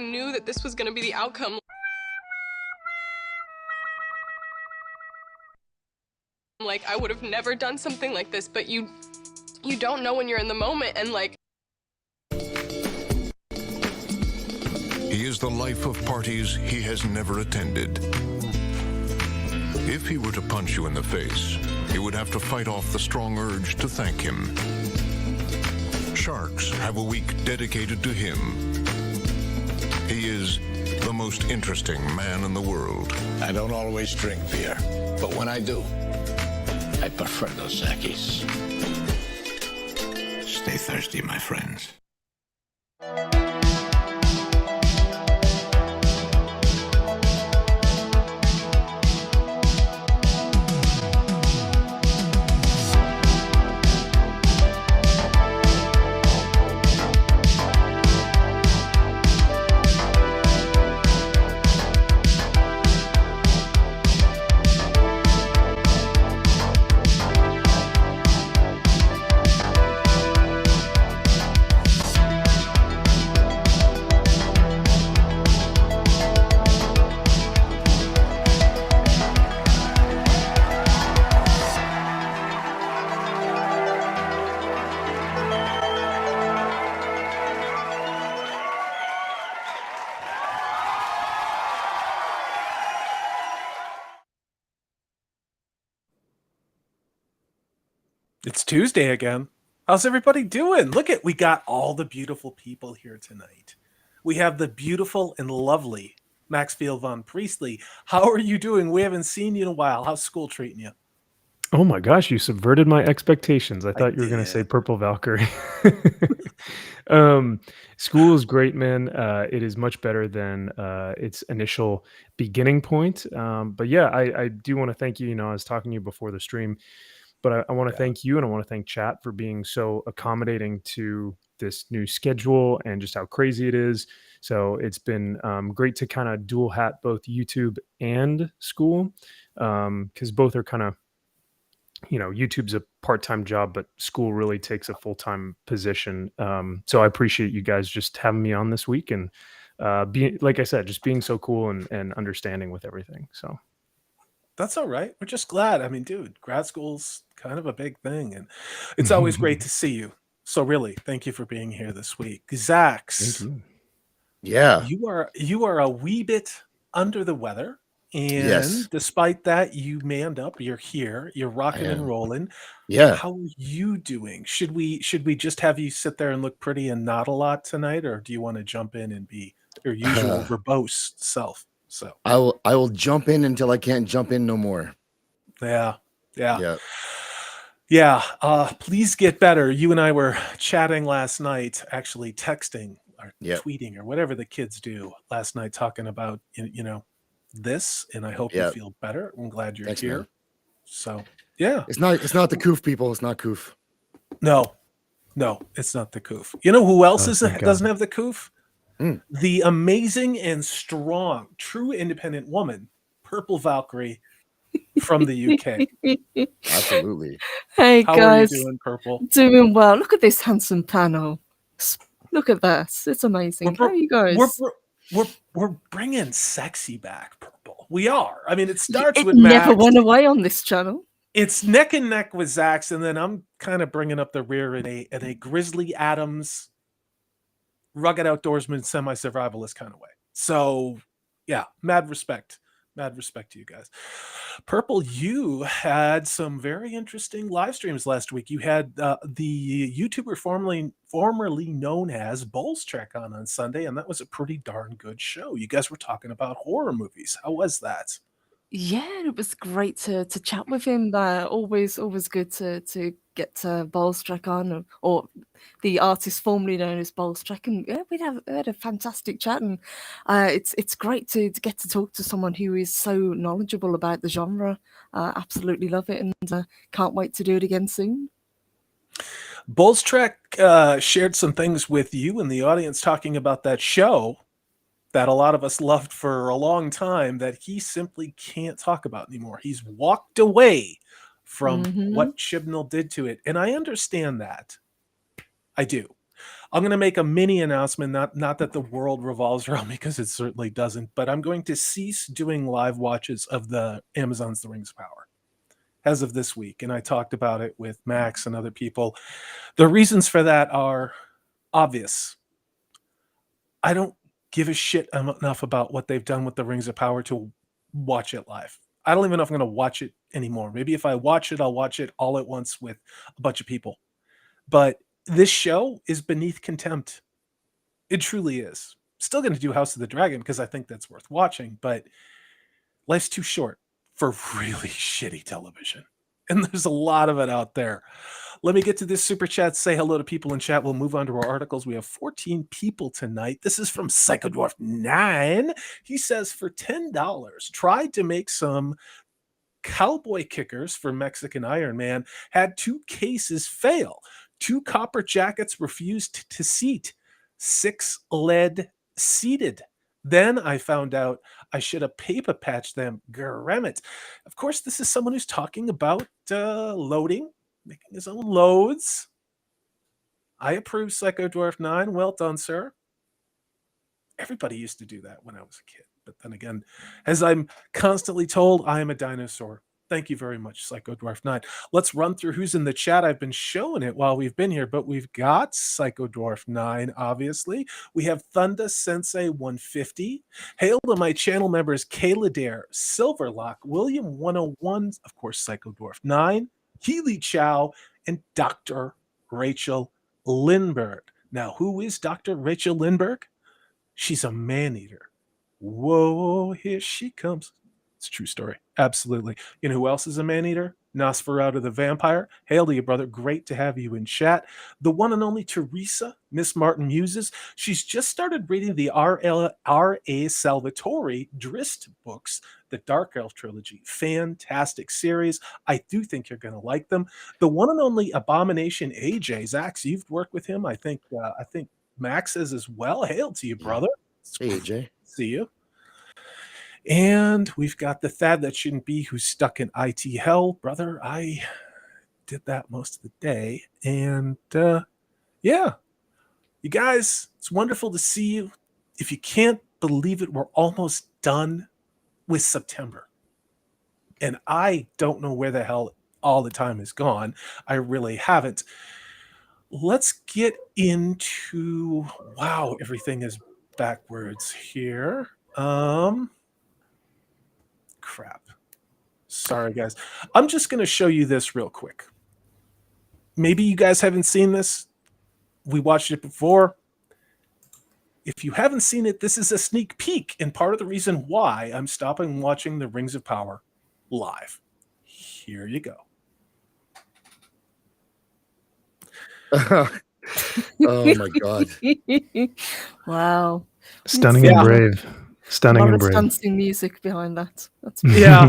knew that this was going to be the outcome. Like, I would have never done something like this, but you don't know when you're in the moment, and like... He is the life of parties he has never attended. If he were to punch you in the face, you would have to fight off the strong urge to thank him. Sharks have a week dedicated to him. He is the most interesting man in the world. I don't always drink beer, but when I do, I prefer those Zakis. Stay thirsty, my friends. It's Tuesday again. How's everybody doing? Look at, we got all the beautiful people here tonight. We have the beautiful and lovely Maxfield Von Priestley. How are you doing? We haven't seen you in a while. How's school treating you? Oh my gosh, you subverted my expectations. I thought you were going to say Purple Valkyrie. School is great, man. It is much better than its initial beginning point. But yeah, I do want to thank you. You know, I was talking to you before the stream, but I want to thank you, and I want to thank chat for being so accommodating to this new schedule and just how crazy it is. So it's been great to kind of dual hat both YouTube and school, because both are kind of, you know, YouTube's a part-time job, but school really takes a full-time position. So I appreciate you guys just having me on this week, and being, like I said, just being so cool and understanding with everything. So that's all right. We're just glad. I mean, dude, grad school's kind of a big thing, and it's always great to see you. So really, thank you for being here this week. Zax, yeah, you are a wee bit under the weather. And despite that, you manned up. You're here. You're rocking and rolling. Yeah. How are you doing? Should we just have you sit there and look pretty and not a lot tonight, or do you want to jump in and be your usual verbose self? So I will jump in until I can't jump in no more. Yeah. Please get better. You and I were chatting last night, actually texting or tweeting or whatever the kids do last night, talking about this, and I hope you feel better. I'm glad you're here. Man. So yeah, it's not the coof, people. It's not coof. No, it's not the coof. You know who else doesn't have the coof? The amazing and strong, true independent woman, Purple Valkyrie from the UK. Absolutely. Hey How guys, are you doing, Purple? Doing well. Look at this handsome panel. Look at this. It's amazing. How are you guys? We're bringing sexy back, Purple. We are. I mean, it starts with never Max. went away on this channel. It's neck and neck with Zax, and then I'm kind of bringing up the rear in a Grizzly Adams, rugged outdoorsman, semi-survivalist kind of way. So, yeah, mad respect to you guys. Purple, you had some very interesting live streams last week. You had the YouTuber formerly known as Bolstrek on Sunday, and that was a pretty darn good show. You guys were talking about horror movies. How was that? Yeah, it was great to chat with him. Always good to get Bolstrek on, or the artist formerly known as Bolstrek, and yeah, we had a fantastic chat, and it's great to get to talk to someone who is so knowledgeable about the genre. Absolutely love it, and can't wait to do it again soon. Bolstrek shared some things with you in the audience talking about that show that a lot of us loved for a long time that he simply can't talk about anymore. He's walked away from what Chibnall did to it. And I understand that. I do. I'm going to make a mini announcement, not that the world revolves around me, because it certainly doesn't, but I'm going to cease doing live watches of the Amazon's The Rings of Power as of this week. And I talked about it with Max and other people. The reasons for that are obvious. I don't give a shit enough about what they've done with the Rings of Power to watch it live. I don't even know if I'm going to watch it anymore. Maybe if I watch it, I'll watch it all at once with a bunch of people. But this show is beneath contempt. It truly is. Still going to do House of the Dragon because I think that's worth watching, but life's too short for really shitty television. And there's a lot of it out there. Let me get to this super chat. Say hello to people in chat. We'll move on to our articles. We have 14 people tonight. This is from Psychodwarf 9. He says, for $10, tried to make some cowboy kickers for Mexican Iron Man, had 2 cases fail. 2 copper jackets refused to seat. 6 lead seated. Then I found out I should have paper patched them. Gremmit. Of course, this is someone who's talking about loading, making his own loads. I approve, Psycho Dwarf 9. Well done, sir. Everybody used to do that when I was a kid. But then again, as I'm constantly told, I am a dinosaur. Thank you very much, Psycho Dwarf 9. Let's run through who's in the chat. I've been showing it while we've been here, but we've got Psycho Dwarf 9, obviously. We have Thunder Sensei 150. Hail to my channel members, Kayla Dare, Silverlock, William 101, of course, Psycho Dwarf 9, Healy Chow, and Dr. Rachel Lindbergh. Now, who is Dr. Rachel Lindbergh? She's a man-eater. Whoa, here she comes. It's a true story. Absolutely. You know who else is a man-eater? Nosferatu the vampire. Hail to you, brother. Great to have you in chat. The one and only Teresa, Miss Martin Muses. She's just started reading the R.A. Salvatore Drist books, the Dark Elf trilogy. Fantastic series. I do think you're going to like them. The one and only Abomination AJ. Zax, you've worked with him. I think Max is as well. Hail to you, brother. Hey, AJ. See you. And we've got the Thad that shouldn't be, who's stuck in IT hell. Brother, I did that most of the day. And yeah, you guys, it's wonderful to see you. If you can't believe it, we're almost done with September. And I don't know where the hell all the time has gone. I really haven't. Let's get into, wow, everything is backwards here. Crap. Sorry, guys. I'm just going to show you this real quick. Maybe you guys haven't seen this. We watched it before. If you haven't seen it, this is a sneak peek, and part of the reason why I'm stopping watching the Rings of Power live. Here you go. Oh my God. Wow. Stunning Yeah. and brave. Stunning and brave. Dancing music behind that. That's Yeah.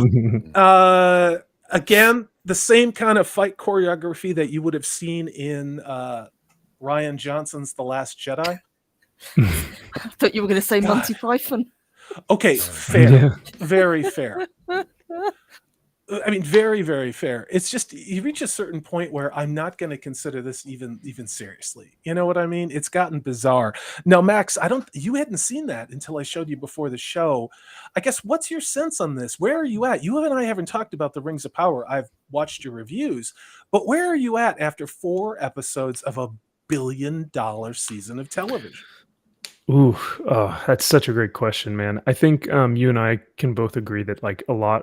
Again, the same kind of fight choreography that you would have seen in Rian Johnson's The Last Jedi. I thought you were going to say God. Monty Python. Okay, fair. Yeah. Very fair. I mean, very, very fair. It's just you reach a certain point where I'm not going to consider this even seriously. You know what I mean? It's gotten bizarre. Now, Max, you hadn't seen that until I showed you before the show. I guess, what's your sense on this? Where are you at? You and I haven't talked about the Rings of Power. I've watched your reviews, but where are you at after 4 episodes of a $1 billion season of television? Ooh, that's such a great question, man. I think you and I can both agree that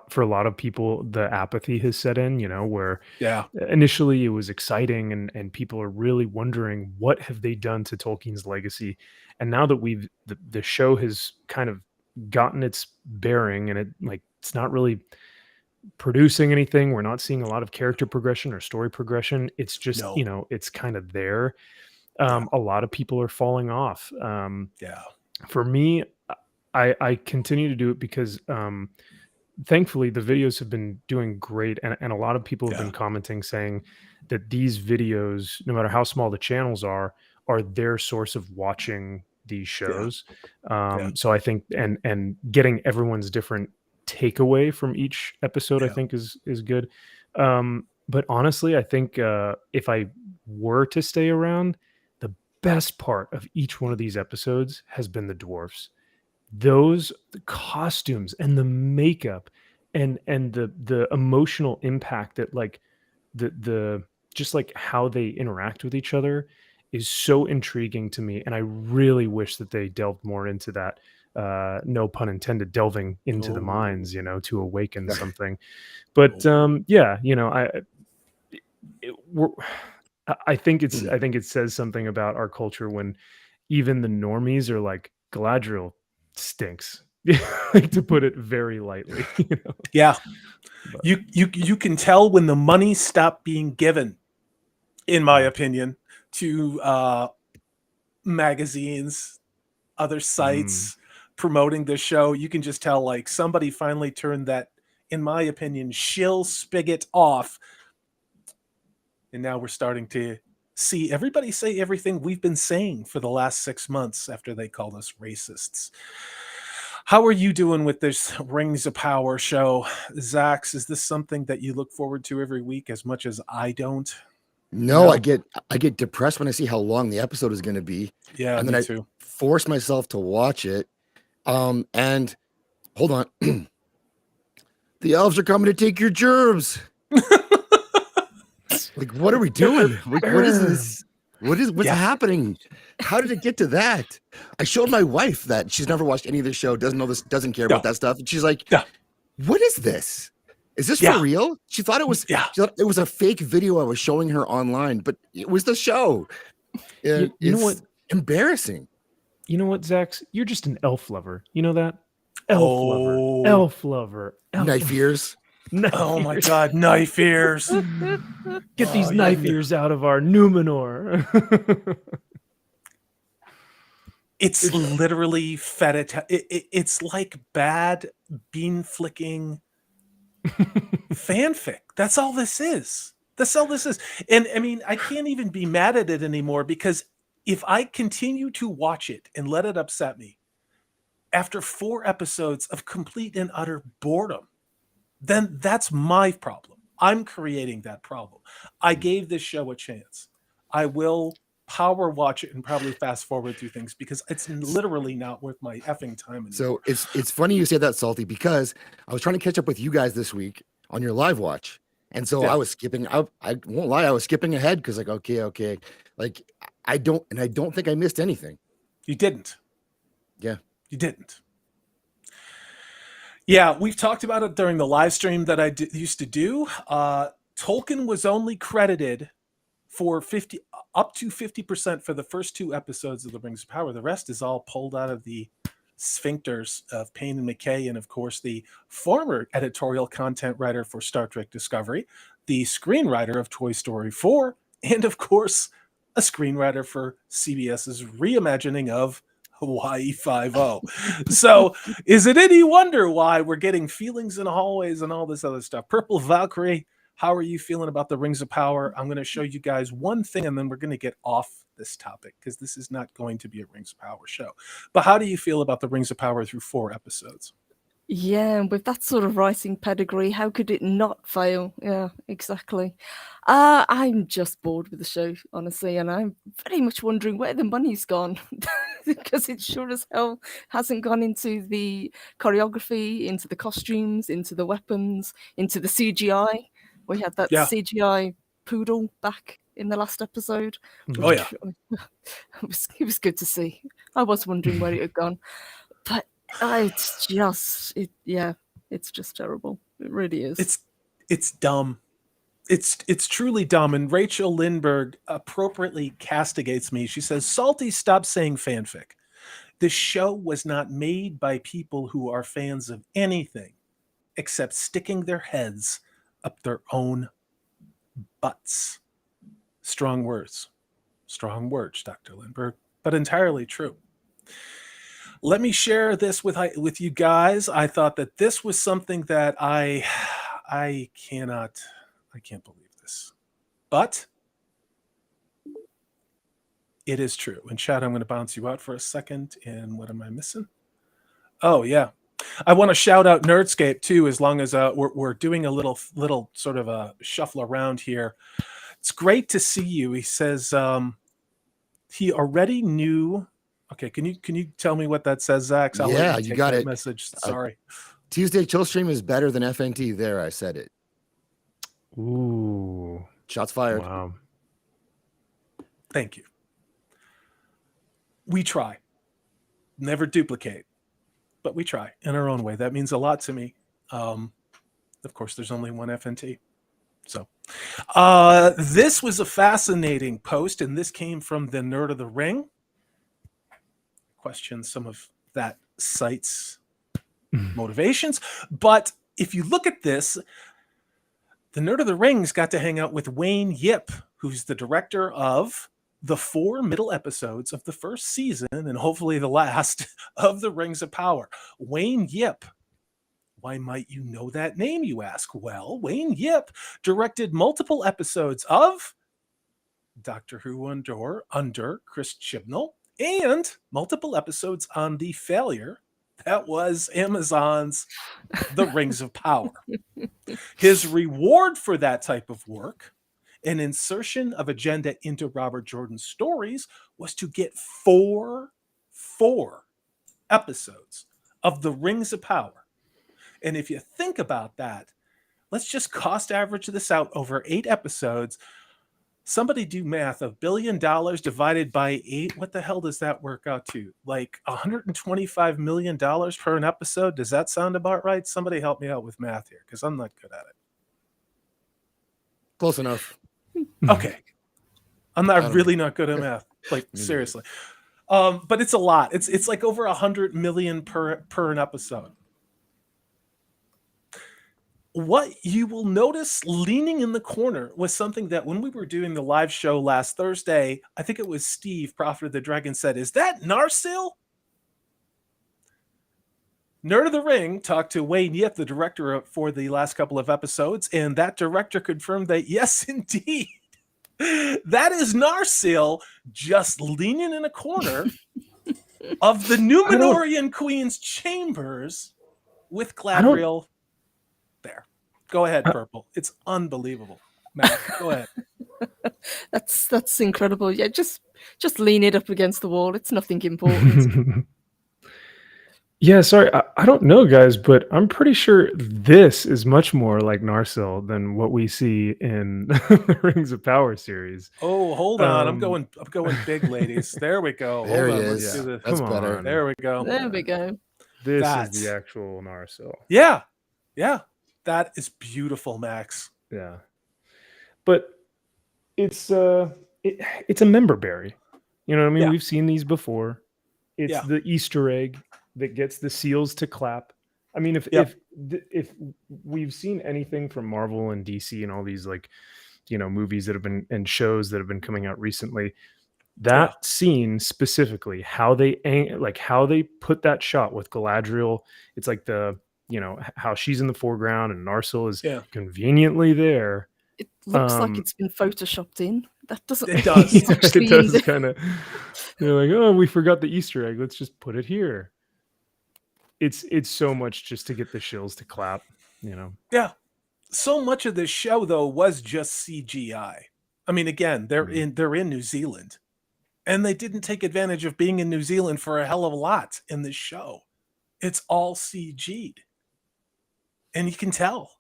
for a lot of people, the apathy has set in, where Yeah. initially it was exciting and people are really wondering what have they done to Tolkien's legacy. And now that the show has kind of gotten its bearing and it's not really producing anything. We're not seeing a lot of character progression or story progression. It's just, No. it's kind of there. A lot of people are falling off. Yeah. For me, I continue to do it because thankfully the videos have been doing great, and a lot of people have been commenting saying that these videos, no matter how small the channels are their source of watching these shows. So I think and getting everyone's different takeaway from each episode, I think is good. But honestly, I think if I were to stay around, the best part of each one of these episodes has been the dwarfs. The costumes and the makeup and the emotional impact that like the just like how they interact with each other is so intriguing to me, and I really wish that they delved more into that. No pun intended, delving into the minds, to awaken something. But yeah, I think it says something about our culture when even the normies are like, Galadriel stinks, like, to put it very lightly. Yeah. But- You can tell when the money stopped being given, in my opinion, to magazines, other sites promoting the show. You can just tell, like, somebody finally turned that, in my opinion, shill spigot off. And now we're starting to see everybody say everything we've been saying for the last 6 months after they called us racists. How are you doing with this Rings of Power show? Zax, is this something that you look forward to every week as much as I don't? No, I get depressed when I see how long the episode is going to be. Yeah, and then me I too. force myself to watch it. And hold on. The elves are coming to take your germs. Like, what are we doing? Like, what is this? What's happening? How did it get to that? I showed my wife that. She's never watched any of this show, doesn't know this, doesn't care about that stuff. And she's like, what is this? Is this for real? She thought it was she thought it was a fake video I was showing her online, but it was the show. You know what? Embarrassing. You know what, Zax? You're just an elf lover. You know that? Elf lover. Knife ears. Oh my God, knife ears. Get these knife ears out of our Numenor. It's literally feta. It's like bad bean flicking fanfic. That's all this is. And I mean, I can't even be mad at it anymore, because if I continue to watch it and let it upset me after 4 episodes of complete and utter boredom, then that's my problem. I'm creating that problem. I gave this show a chance. I will power watch it and probably fast forward through things, because it's literally not worth my effing time anymore. So it's funny you say that, Salty, because I was trying to catch up with you guys this week on your live watch. And so I was skipping. I won't lie, I was skipping ahead because, like, okay. Like, I don't think I missed anything. You didn't. Yeah. You didn't. Yeah, we've talked about it during the live stream that I used to do. Tolkien was only credited for up to 50% for the first 2 episodes of The Rings of Power. The rest is all pulled out of the sphincters of Payne and McKay, and of course the former editorial content writer for Star Trek Discovery, the screenwriter of Toy Story 4, and of course a screenwriter for CBS's reimagining of Hawaii 5-0. So is it any wonder why we're getting feelings in the hallways and all this other stuff? Purple Valkyrie, how are you feeling about the Rings of Power? I'm going to show you guys one thing, and then we're going to get off this topic, because this is not going to be a Rings of Power show. But how do you feel about the Rings of Power through 4 episodes? Yeah, with that sort of writing pedigree, how could it not fail? Yeah, exactly. I'm just bored with the show, honestly, and I'm very much wondering where the money's gone, because it sure as hell hasn't gone into the choreography, into the costumes, into the weapons, into the CGI. We had that CGI poodle back in the last episode. Oh yeah. It was good to see. I was wondering where it had gone, but it's just terrible. It really is. It's dumb. It's truly dumb. And Rachel Lindbergh appropriately castigates me. She says, Salty, stop saying fanfic. This show was not made by people who are fans of anything except sticking their heads up their own butts. Strong words, Dr. Lindbergh, but entirely true. Let me share this with you guys. I thought that this was something that I can't believe this, but it is true. And Chad, I'm going to bounce you out for a second. And what am I missing? Oh yeah. I want to shout out Nerdscape too, as long as we're doing a little sort of a shuffle around here. It's great to see you. He says, he already knew. Okay, can you tell me what that says, Zach? I'll let Yeah, you you take got that it. message. Sorry. Tuesday Chillstream is better than FNT. There, I said it. Ooh. Shots fired. Wow. Thank you. We try. Never duplicate, but we try in our own way. That means a lot to me. Of course, there's only one FNT. So this was a fascinating post, and this came from the Nerd of the Ring. Question some of that site's motivations. But if you look at this, the Nerd of the Rings got to hang out with Wayne Yip, who's the director of the 4 middle episodes of the first season and hopefully the last of the Rings of Power. Wayne Yip. Why might you know that name, you ask? Well, Wayne Yip directed multiple episodes of Doctor Who under Chris Chibnall and multiple episodes on the failure that was Amazon's The Rings of Power. His reward for that type of work, an insertion of agenda into Robert Jordan's stories, was to get four episodes of The Rings of Power. And if you think about that, let's just cost average this out over 8 episodes. Somebody do math. $1 billion divided by 8. What the hell does that work out to? Like $125 million per an episode? Does that sound about right? Somebody help me out with math here, because I'm not good at it. Close enough. Okay. I'm not really not good at math. Like, seriously. But it's a lot. It's like over 100 million per an episode. What you will notice leaning in the corner was something that when we were doing the live show last Thursday, I think it was Steve, Prophet of the Dragon, said, "Is that Narsil?" Nerd of the Ring talked to Wayne Yip, the director for the last couple of episodes, and that director confirmed that, yes, indeed, that is Narsil just leaning in a corner of the Numenorian Queen's chambers with Gladriel. There. Go ahead, Purple. It's unbelievable. Matt, go ahead. That's incredible. Yeah, just lean it up against the wall. It's nothing important. Yeah, sorry, I don't know, guys, but I'm pretty sure this is much more like Narsil than what we see in the Rings of Power series. Oh, hold on. I'm going big, ladies. There we go. There hold he on. is. Let's do this. That's Come better. on. There we go. There we go. This That's- is the actual Narsil. Yeah. Yeah. That is beautiful, Max. Yeah. But it's a member berry. You know what I mean? Yeah. We've seen these before. It's Yeah. the Easter egg that gets the seals to clap. I mean, if we've seen anything from Marvel and DC and all these, like, you know, movies that have been and shows that have been coming out recently, that scene specifically, how they put that shot with Galadriel, it's like how she's in the foreground and Narsil is conveniently there. It looks like it's been photoshopped in. That doesn't. It does. It does kind of. They're like, oh, we forgot the Easter egg. Let's just put it here. It's so much just to get the shills to clap, you know. Yeah. So much of this show, though, was just CGI. I mean, again, they're in New Zealand, and they didn't take advantage of being in New Zealand for a hell of a lot in this show. It's all CG'd, and you can tell.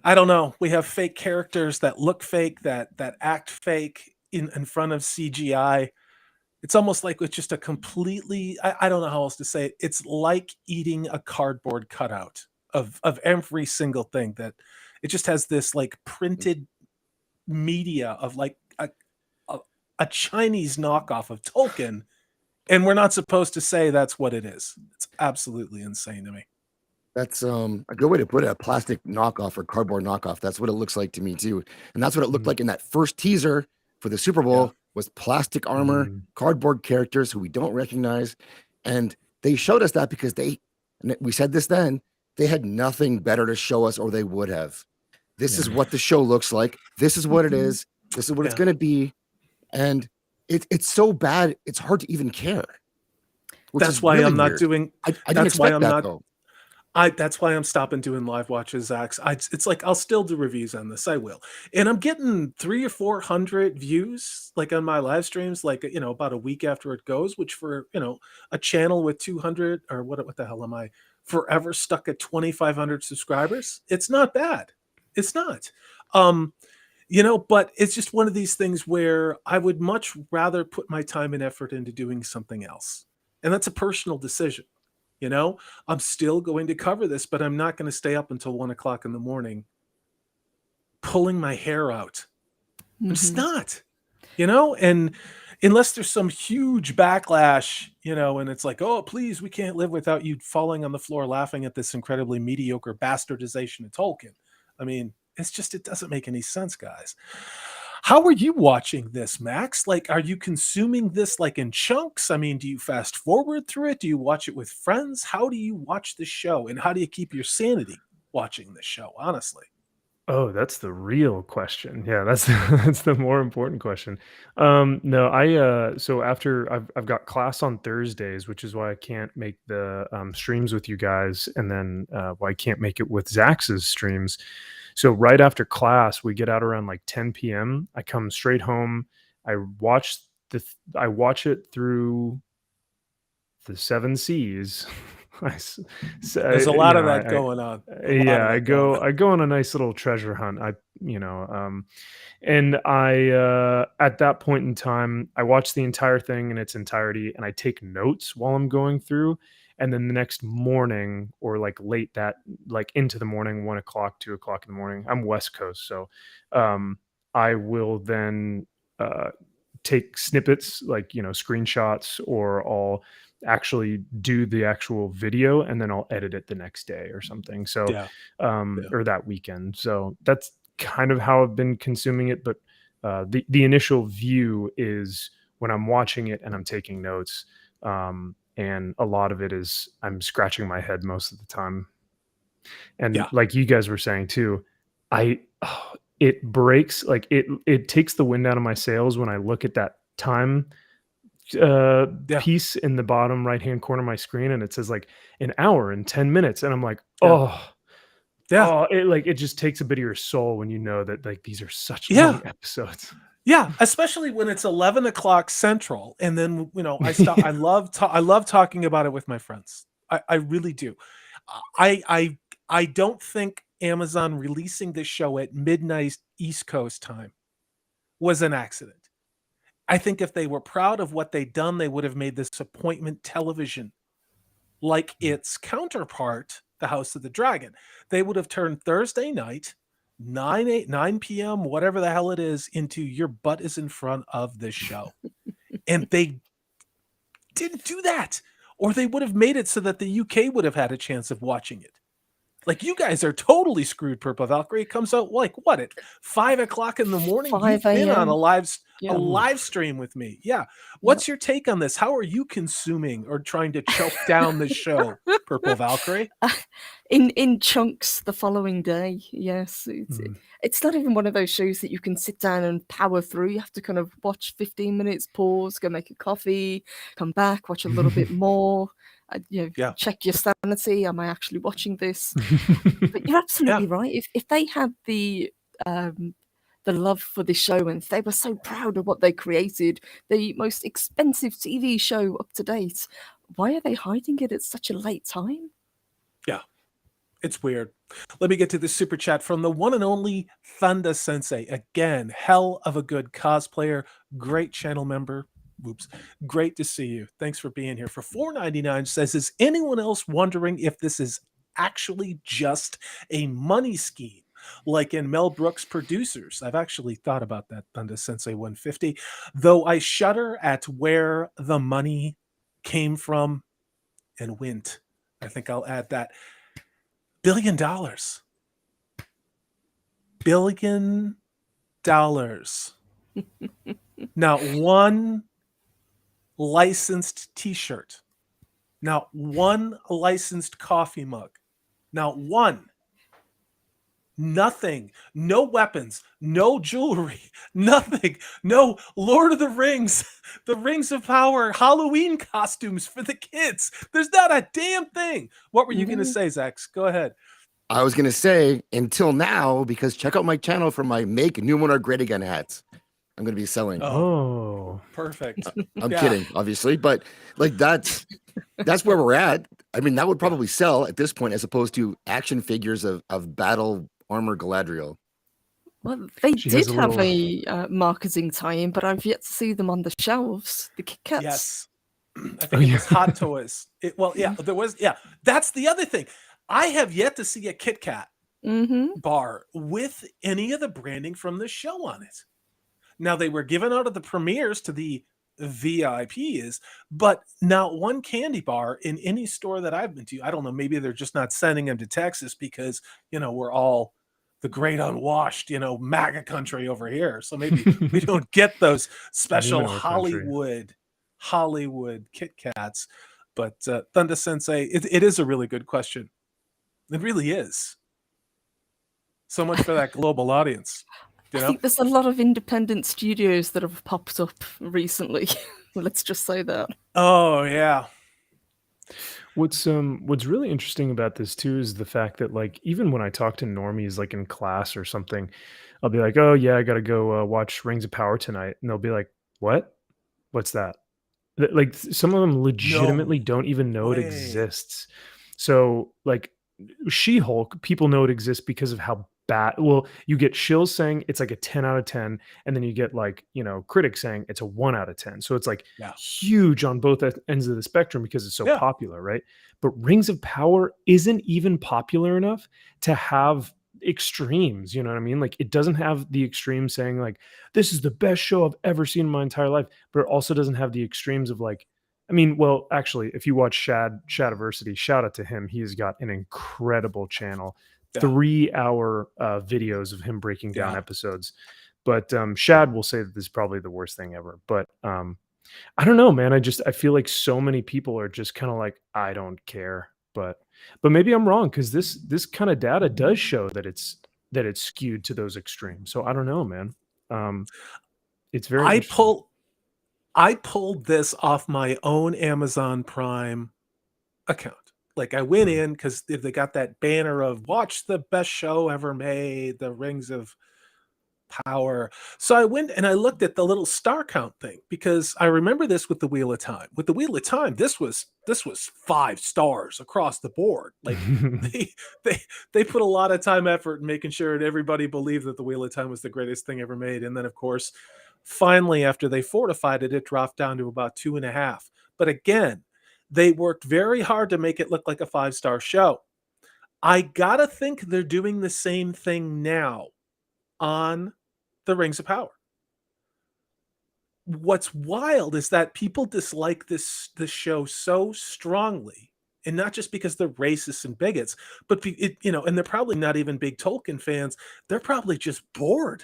I don't know. We have fake characters that look fake, that act fake in front of CGI. It's almost like it's just a completely, I don't know how else to say it. It's like eating a cardboard cutout of every single thing, that it just has this like printed media of like a Chinese knockoff of Tolkien. And we're not supposed to say that's what it is. It's absolutely insane to me. That's a good way to put it. A plastic knockoff or cardboard knockoff. That's what it looks like to me too. And that's what it looked like in that first teaser for the Super Bowl, was plastic armor, cardboard characters who we don't recognize. And they showed us that because we said this then, they had nothing better to show us, or they would have. This is what the show looks like. This is what it is. This is what it's going to be. And it's so bad, it's hard to even care. That's why I'm not doing. I didn't expect that, though. That's why I'm stopping doing live watches, Zach. It's like I'll still do reviews on this. I will, and I'm getting 300 or 400 views like on my live streams, like about a week after it goes. Which for a channel with 200 or what the hell am I forever stuck at 2,500 subscribers? It's not bad. It's not. But it's just one of these things where I would much rather put my time and effort into doing something else, and that's a personal decision. I'm still going to cover this, but I'm not going to stay up until 1 o'clock in the morning pulling my hair out. I'm just not, and unless there's some huge backlash, and it's like, oh, please, we can't live without you falling on the floor laughing at this incredibly mediocre bastardization of Tolkien. I mean, it doesn't make any sense, guys. How are you watching this, Max? Like, are you consuming this like in chunks? I mean, do you fast forward through it? Do you watch it with friends? How do you watch the show? And how do you keep your sanity watching this show, honestly? Oh, that's the real question. Yeah, that's that's the more important question. No, so after I've got class on Thursdays, which is why I can't make the streams with you guys, and then why I can't make it with Zax's streams. So right after class, we get out around like 10 p.m. I come straight home. I watch it through the 7 seas. There's a lot of that going on. I go on a nice little treasure hunt. And I at that point in time, I watch the entire thing in its entirety, and I take notes while I'm going through. And then the next morning, or like like into the morning, 1 o'clock, 2 o'clock in the morning, I'm West Coast. So I will then take snippets, like, screenshots, or I'll actually do the actual video, and then I'll edit it the next day or something. So, or that weekend. So that's kind of how I've been consuming it. But the initial view is when I'm watching it and I'm taking notes. And a lot of it is I'm scratching my head most of the time. And like you guys were saying too, it breaks, like it takes the wind out of my sails when I look at that time piece in the bottom right hand corner of my screen, and it says like 1 hour and 10 minutes, and I'm like, it just takes a bit of your soul when you know that like these are such long episodes. Yeah, especially when it's 11 o'clock Central, and then I love talking about it with my friends. I really do. I don't think Amazon releasing this show at midnight East Coast time was an accident. I think if they were proud of what they'd done, they would have made this appointment television like its counterpart, The House of the Dragon. They would have turned Thursday night, 9 p.m., whatever the hell it is, into your butt is in front of this show. And they didn't do that. Or they would have made it so that the UK would have had a chance of watching it. Like, you guys are totally screwed, Purple Valkyrie. It comes out like what, at 5 o'clock in the morning? 5 You've been on a live stream with me. Yeah. What's your take on this? How are you consuming or trying to choke down the show, Purple Valkyrie? In chunks the following day. Yes. It's not even one of those shows that you can sit down and power through. You have to kind of watch 15 minutes, pause, go make a coffee, come back, watch a little bit more. Check your sanity. Am I actually watching this? But you're absolutely right. If they had the love for the show, and if they were so proud of what they created, the most expensive TV show up to date, why are they hiding it at such a late time? Yeah, it's weird. Let me get to the super chat from the one and only Thunder Sensei. Again, hell of a good cosplayer, great channel member. Oops. Great to see you. Thanks for being here. For $4.99 says, is anyone else wondering if this is actually just a money scheme like in Mel Brooks' Producers? I've actually thought about that, Thunder Sensei 150, though I shudder at where the money came from and went. I think I'll add that. $1 billion. $1 billion. Not one licensed t-shirt, not one licensed coffee mug, not one, Nothing. No weapons. No jewelry. Nothing. No Lord of the Rings, the Rings of Power, Halloween costumes for the kids. There's not a damn thing. What were you going to say, Zach? Go ahead. I was going to say until now, because check out my channel for my Make New One or Great Again hats. I'm going to be selling. Oh, perfect. I'm kidding, obviously, but like that's where we're at. I mean, that would probably sell at this point as opposed to action figures of battle armor Galadriel. Well, they She did has a have little- a marketing tie-in, but I've yet to see them on the shelves. The Kit Kats. Yes. I think it was Hot Toys. There was. Yeah, that's the other thing. I have yet to see a Kit Kat bar with any of the branding from the show on it. Now, they were given out of the premieres to the VIPs, but not one candy bar in any store that I've been to. I don't know. Maybe they're just not sending them to Texas because, we're all the great unwashed, MAGA country over here. So maybe we don't get those special Hollywood Kit Kats. But Thunder Sensei, it is a really good question. It really is. So much for that global audience. I think there's a lot of independent studios that have popped up recently. Let's just say that. Oh yeah. What's really interesting about this too is the fact that like even when I talk to normies like in class or something, I'll be like, "Oh yeah, I gotta go watch Rings of Power tonight," and they'll be like, "What? What's that?" Like some of them legitimately don't even know it exists. So like She-Hulk, people know it exists because of how bad. Well, you get shills saying it's like a 10 out of 10, and then you get like critics saying it's a 1 out of 10. So it's like huge on both ends of the spectrum because it's so popular, right? But Rings of Power isn't even popular enough to have extremes. You know what I mean? Like it doesn't have the extreme saying like this is the best show I've ever seen in my entire life, but it also doesn't have the extremes of like. I mean, well, actually, if you watch Shadiversity, shout out to him. He's got an incredible channel, 3-hour videos of him breaking down episodes. But Shad will say that this is probably the worst thing ever. But I don't know, man. I feel like so many people are just kind of like, I don't care. But maybe I'm wrong because this kind of data does show that it's skewed to those extremes. So I don't know, man. It's very. I pulled this off my own Amazon Prime account. Like I went in because they got that banner of watch the best show ever made, the Rings of Power. So I went and I looked at the little star count thing because I remember this with the Wheel of Time. With the Wheel of Time, this was 5 stars across the board. Like they put a lot of time, effort in making sure that everybody believed that the Wheel of Time was the greatest thing ever made. And then of course, finally, after they fortified it, it dropped down to about 2.5. But again, they worked very hard to make it look like a 5-star show. I gotta think they're doing the same thing now on the Rings of Power. What's wild is that people dislike this show so strongly, and not just because they're racists and bigots, but and they're probably not even big Tolkien fans. They're probably just bored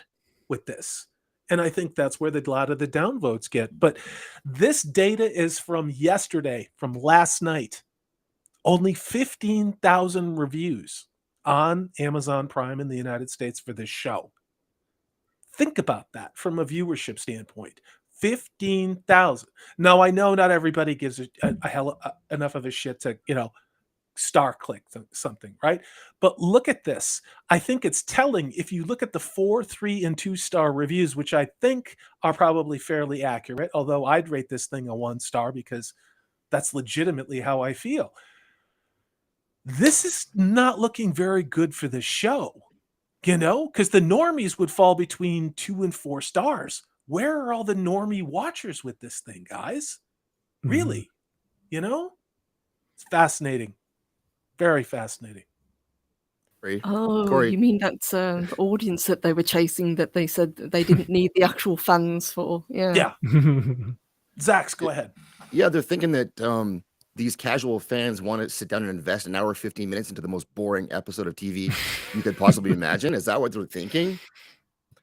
with this. And I think that's where a lot of the downvotes get. But this data is from yesterday, from last night. Only 15,000 reviews on Amazon Prime in the United States for this show. Think about that from a viewership standpoint. 15,000. Now, I know not everybody gives enough of a shit to, star click something, right? But look at this. I think it's telling if you look at the 4, 3, and 2-star reviews, which I think are probably fairly accurate, although I'd rate this thing a 1 star because that's legitimately how I feel. This is not looking very good for the show, because the normies would fall between 2 and 4 stars. Where are all the normie watchers with this thing, guys? Really? It's fascinating. Very fascinating. Oh, Corey. you mean that the audience that they were chasing that they said that they didn't need the actual fans for? Yeah. Zax, go ahead. Yeah, they're thinking that these casual fans want to sit down and invest an hour 15 minutes into the most boring episode of TV you could possibly imagine. Is that what they're thinking?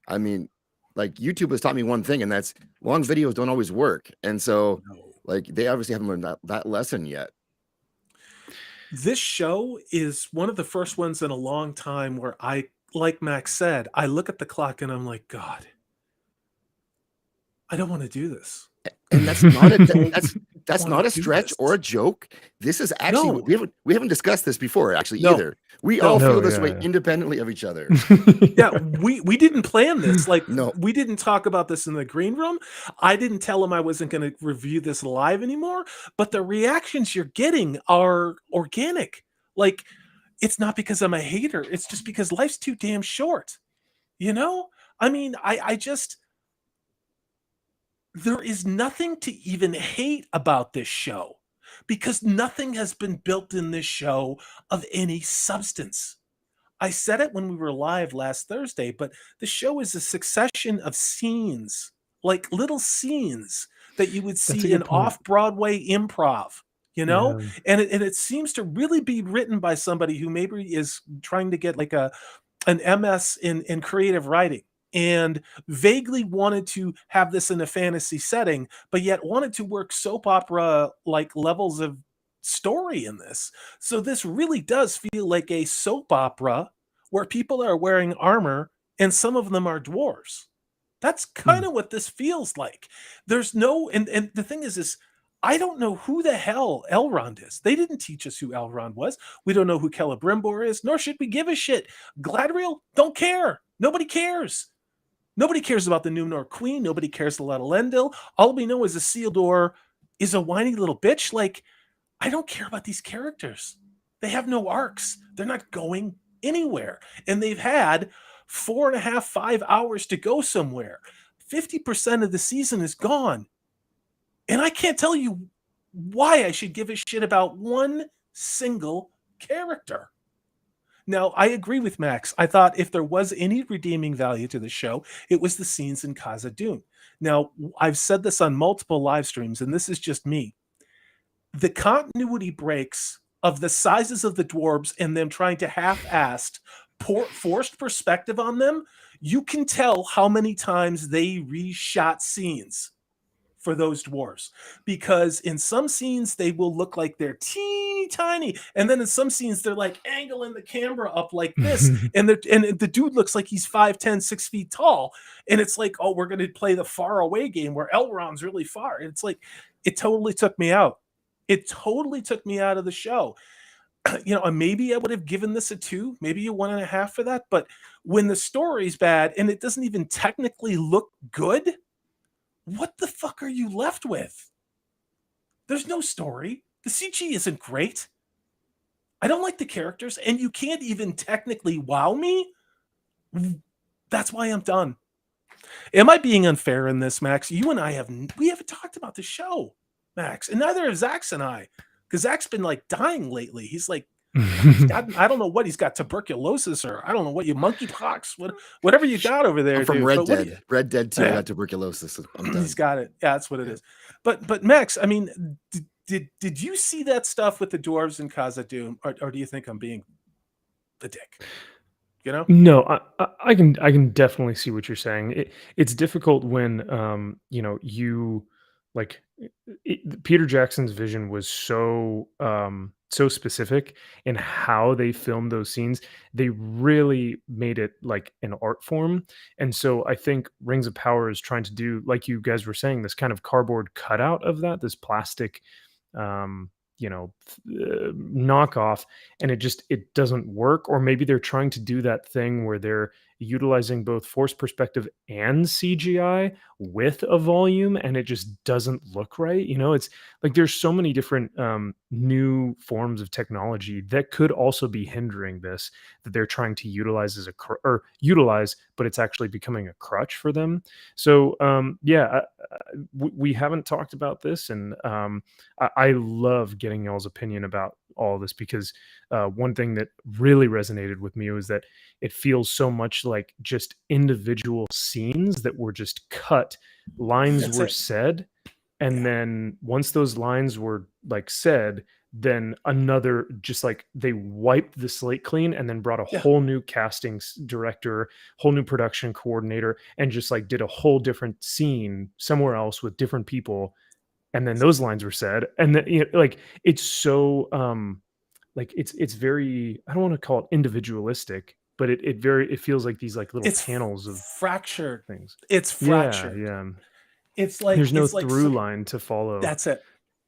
I mean, like YouTube has taught me one thing, and that's long videos don't always work. And so like they obviously haven't learned that lesson yet. This show is one of the first ones in a long time where I like Max said, I look at the clock and I'm like, God, I don't want to do this. And that's not a Don't that's wanna not a do stretch this. or a joke. This is actually No. we haven't discussed this before actually No. either. We No. all No, feel this yeah, way yeah. independently of each other. Yeah, we didn't plan this. Like, No. we didn't talk about this in the green room. I didn't tell him I wasn't going to review this live anymore, but the reactions you're getting are organic. Like, it's not because I'm a hater. It's just because life's too damn short. You know? I mean, I just there is nothing to even hate about this show because nothing has been built in this show of any substance. I said it when we were live last Thursday, but the show is a succession of scenes, like little scenes that you would That's a see good in point. off-Broadway improv, you know? Yeah. And it seems to really be written by somebody who maybe is trying to get like an MS in creative writing and vaguely wanted to have this in a fantasy setting, but yet wanted to work soap opera like levels of story in this. So this really does feel like a soap opera where people are wearing armor and some of them are dwarves. That's kind of what this feels like. There's no and the thing is I don't know who the hell Elrond is. They didn't teach us who Elrond was. We don't know who Celebrimbor is, nor should we give a shit. Gladriel, don't care. Nobody cares. Nobody cares about the Numenor Queen. Nobody cares about Elendil. All we know is Isildur is a whiny little bitch. Like, I don't care about these characters. They have no arcs. They're not going anywhere. And they've had 4.5, 5 hours to go somewhere. 50% of the season is gone. And I can't tell you why I should give a shit about one single character. Now, I agree with Max. I thought if there was any redeeming value to the show, it was the scenes in Khazad-dûm. Now, I've said this on multiple live streams, and this is just me. The continuity breaks of the sizes of the dwarves and them trying to half-assed forced perspective on them, you can tell how many times they reshot scenes for those dwarves, because in some scenes they will look like they're teeny tiny, and then in some scenes they're like angling the camera up like this, and the dude looks like he's 5'10", 6 feet tall, and it's like, oh, we're gonna play the far away game where Elrond's really far. And it's like, it totally took me out. It totally took me out of the show. You know, and maybe I would have given this a 2, maybe a 1.5 for that. But when the story's bad and it doesn't even technically look good, what the fuck are you left with? There's no story. The CG isn't great. I don't like the characters, and you can't even technically wow me. That's why I'm done. Am I being unfair in this, Max? You and I haven't talked about the show, Max, and neither have Zach's and I, because Zach's been like dying lately. He's like, I don't know what he's got, tuberculosis, or I don't know what you monkeypox, whatever you got over there. I'm from dude. Red But what do Dead. Red Dead 2 got tuberculosis. I'm done. He's got it. Yeah, that's what it is. But Max, I mean, did you see that stuff with the dwarves in Khazad-dûm, or do you think I'm being a dick? You know? No, I can definitely see what you're saying. It's difficult when you know, you like Peter Jackson's vision was so so specific in how they filmed those scenes. They really made it like an art form. And so I think Rings of Power is trying to do, like you guys were saying, this kind of cardboard cutout of that, this plastic you know, knockoff, and it doesn't work. Or maybe they're trying to do that thing where they're utilizing both force perspective and CGI with a volume, and it just doesn't look right. You know, it's like there's so many different new forms of technology that could also be hindering this, that they're trying to utilize as utilize, but it's actually becoming a crutch for them. So yeah, we haven't talked about this, and I love getting y'all's opinion about all this, because one thing that really resonated with me was that it feels so much like just individual scenes that were just cut. Lines were said, and then once those lines were like said, then another, just like they wiped the slate clean and then brought a whole new casting director, whole new production coordinator, and just like did a whole different scene somewhere else with different people, and then those lines were said, and then, you know, like it's so like it's very, I don't want to call it individualistic, but it feels like these like little It's panels of fractured. things. It's fractured. Yeah. It's like There's no it's like through line to follow. That's it.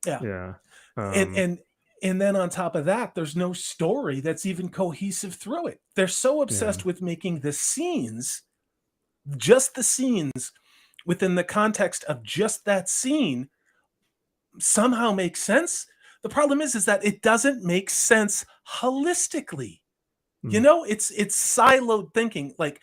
Yeah. Yeah. And then on top of that, there's no story that's even cohesive through it. They're so obsessed with making the scenes, just the scenes within the context of just that scene, somehow make sense. The problem is that it doesn't make sense holistically. You know, it's siloed thinking. Like,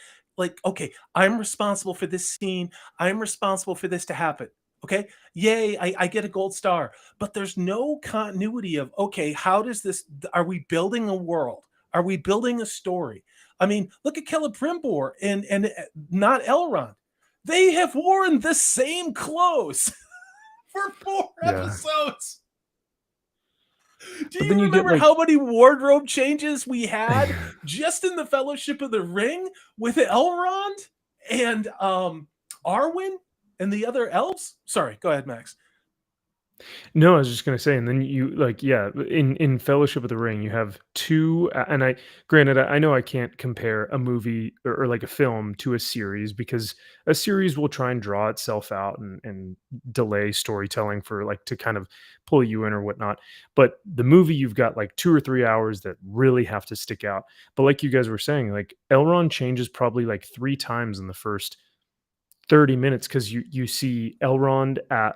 okay, I'm responsible for this scene. I'm responsible for this to happen. Okay, yay, I get a gold star. But there's no continuity of, okay, how does this, are we building a world? Are we building a story? I mean, look at Celebrimbor and not Elrond. They have worn the same clothes for 4 episodes. Do you remember how many wardrobe changes we had just in the Fellowship of the Ring with Elrond and Arwen and the other elves? Sorry, go ahead, Max. No, I was just gonna say, and then you in Fellowship of the Ring, you have two, and I know I can't compare a movie or like a film to a series because a series will try and draw itself out and delay storytelling for like to kind of pull you in or whatnot. But the movie, you've got like 2 or 3 hours that really have to stick out. But like you guys were saying, like Elrond changes probably like 3 times in the first 30 minutes because you see Elrond at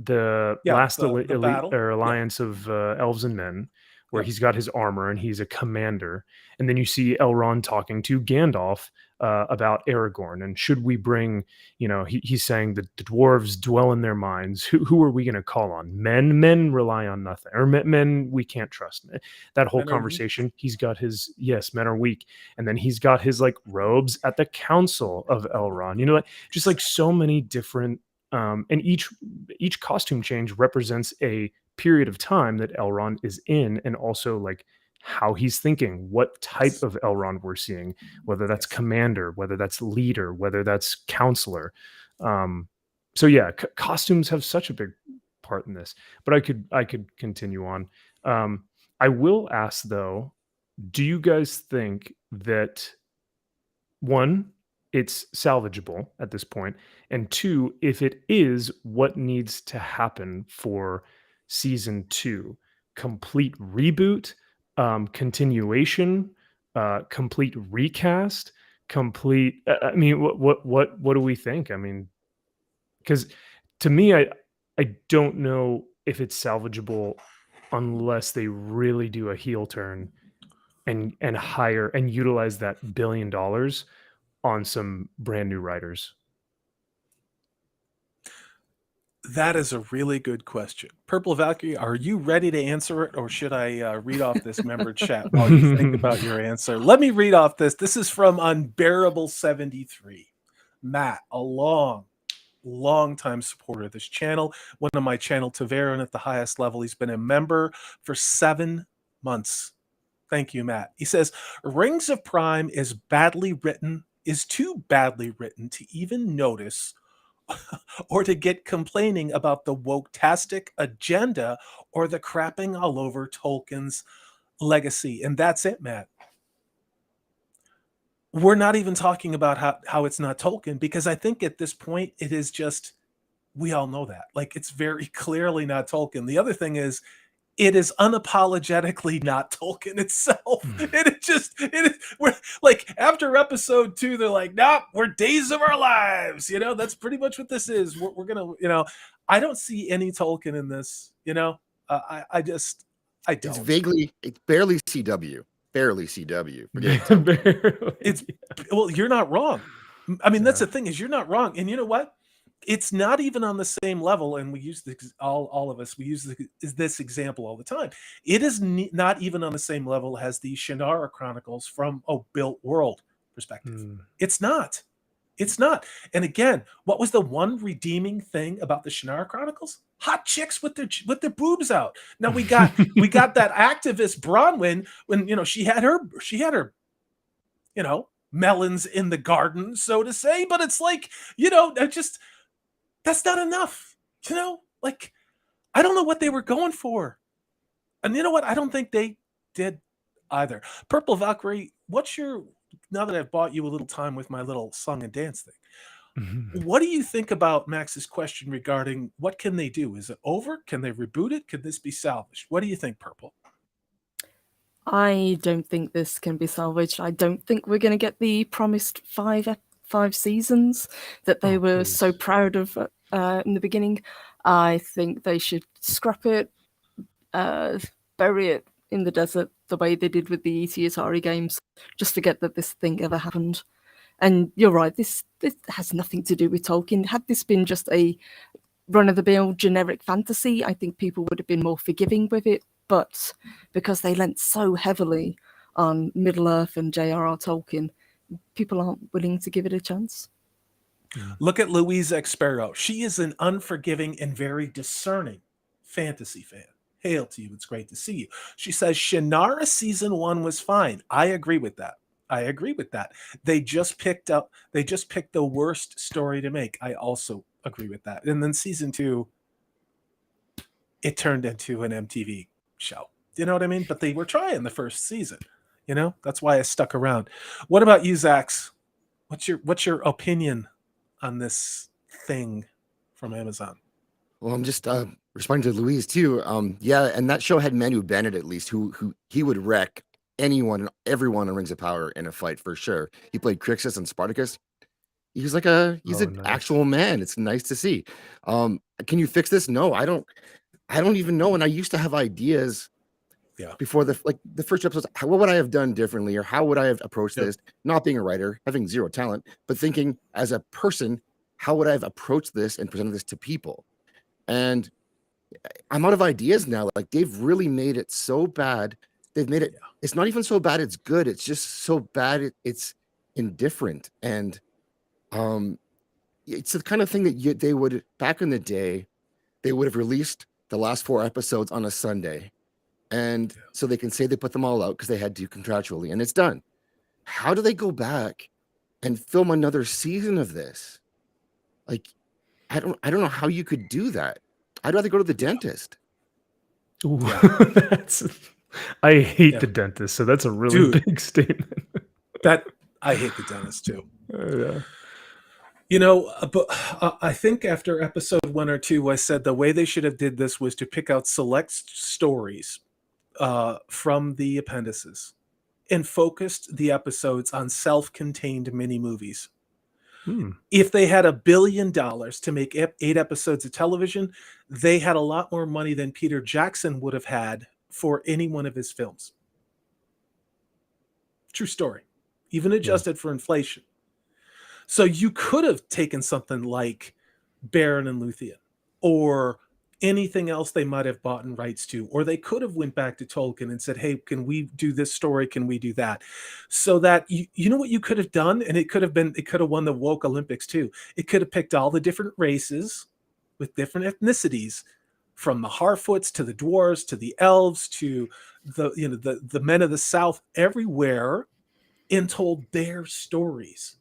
the last elite battle. or alliance of elves and men, where he's got his armor and he's a commander, and then you see Elrond talking to Gandalf about Aragorn and should we bring, he's saying that the dwarves dwell in their minds. Who are we going to call on? Men rely on nothing, or men we can't trust. That whole conversation, he's got his men are weak, and then he's got his like robes at the council of Elrond. Like just like so many different. And each costume change represents a period of time that Elrond is in, and also like how he's thinking, what type of Elrond we're seeing, whether that's commander, whether that's leader, whether that's counselor. So yeah, costumes have such a big part in this. But I could continue on. I will ask though, do you guys think that one, it's salvageable at this point, and 2, if it is, what needs to happen for season 2? Complete reboot, continuation, complete recast, complete. I mean, what do we think? I mean, because to me, I don't know if it's salvageable unless they really do a heel turn and hire and utilize that $1 billion on some brand new writers. That is a really good question. Purple Valkyrie, are you ready to answer it, or should I read off this member chat while you think about your answer? Let me read off this. This is from Unbearable73. Matt, a long time supporter of this channel, one of my channel Taveran at the highest level. He's been a member for 7 months. Thank you, Matt. He says, Rings of Prime is too badly written to even notice or to get complaining about the woke-tastic agenda or the crapping all over Tolkien's legacy. And that's it, Matt. We're not even talking about how it's not Tolkien, because I think at this point it is just, we all know that. Like, it's very clearly not Tolkien. The other thing is, it is unapologetically not Tolkien itself. We're like, after episode 2, they're like, nope, we're Days of Our Lives. That's pretty much what this is. We're going to, I don't see any Tolkien in this, I don't. It's barely CW. Barely CW. Well, you're not wrong. I mean, that's the thing, is you're not wrong. And you know what? It's not even on the same level, and we use all of us, we use this example all the time. It is not even on the same level as the Shannara Chronicles from a built world perspective. It's not. And again, what was the one redeeming thing about the Shannara Chronicles? Hot chicks with their boobs out. Now we got that activist Bronwyn when she had her melons in the garden, so to say. But it's like, that's not enough. I don't know what they were going for. And you know what? I don't think they did either. Purple Valkyrie, now that I've bought you a little time with my little song and dance thing, what do you think about Max's question regarding what can they do? Is it over? Can they reboot it? Can this be salvaged? What do you think, Purple? I don't think this can be salvaged. I don't think we're going to get the promised five seasons that they were so proud of in the beginning. I think they should scrap it, bury it in the desert the way they did with the ET Atari games, just forget that this thing ever happened. And you're right, this has nothing to do with Tolkien. Had this been just a run-of-the-mill generic fantasy, I think people would have been more forgiving with it. But because they lent so heavily on Middle-earth and J.R.R. Tolkien, people aren't willing to give it a chance. Look at Louise X. Sparrow. She is an unforgiving and very discerning fantasy fan. Hail to you. It's great to see you. She says, Shannara season 1 was fine. I agree with that. They just picked the worst story to make. I also agree with that. And then season 2, it turned into an MTV show. You know what I mean? But they were trying the first season. You know, that's why I stuck around. What about you, Zax? What's your opinion on this thing from Amazon? Well, I'm just responding to Louise too. Yeah, and that show had Manu Bennett at least, who he would wreck anyone and everyone in Rings of Power in a fight for sure. He played Crixus and Spartacus. He's like an actual man. It's nice to see. Can you fix this? No, I don't even know. And I used to have ideas before the first episodes. What would I have done differently, or how would I have approached this? Not being a writer, having zero talent, but thinking as a person, how would I have approached this and presented this to people? And I'm out of ideas now. Like, they've really made it so bad. They've made it. It's not even so bad it's good. It's just so bad it's indifferent. And it's the kind of thing that they would, back in the day, they would have released the last 4 episodes on a Sunday. And so they can say they put them all out because they had to contractually, and it's done. How do they go back and film another season of this? Like, I don't know how you could do that. I'd rather go to the dentist. Ooh, I hate the dentist, so that's a really big statement. I hate the dentist too. You know, but I think after episode 1 or 2, I said the way they should have did this was to pick out select stories from the appendices and focused the episodes on self-contained mini movies. If they had $1 billion to make 8 episodes of television, they had a lot more money than Peter Jackson would have had for any one of his films. True story. Even adjusted for inflation. So you could have taken something like Baron and Luthien, or anything else they might have bought in rights to, or they could have went back to Tolkien and said, hey, can we do this story? Can we do that? So that, you know what you could have done? And it could have won the woke Olympics too. It could have picked all the different races with different ethnicities, from the Harfoots to the dwarves to the elves to the men of the South, everywhere, and told their stories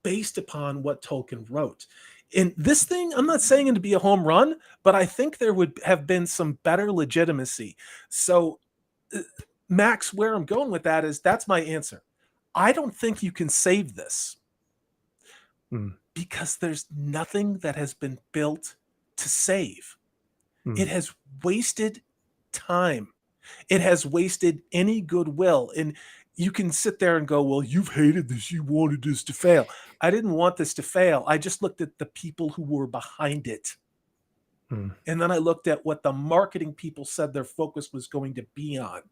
based upon what Tolkien wrote. In this thing, I'm not saying it to be a home run, but I think there would have been some better legitimacy. So, Max, where I'm going with that is, that's my answer. I don't think you can save this because there's nothing that has been built to save. It has wasted time. It has wasted any goodwill. And you can sit there and go, well, you've hated this. You wanted this to fail. I didn't want this to fail. I just looked at the people who were behind it. And then I looked at what the marketing people said their focus was going to be on.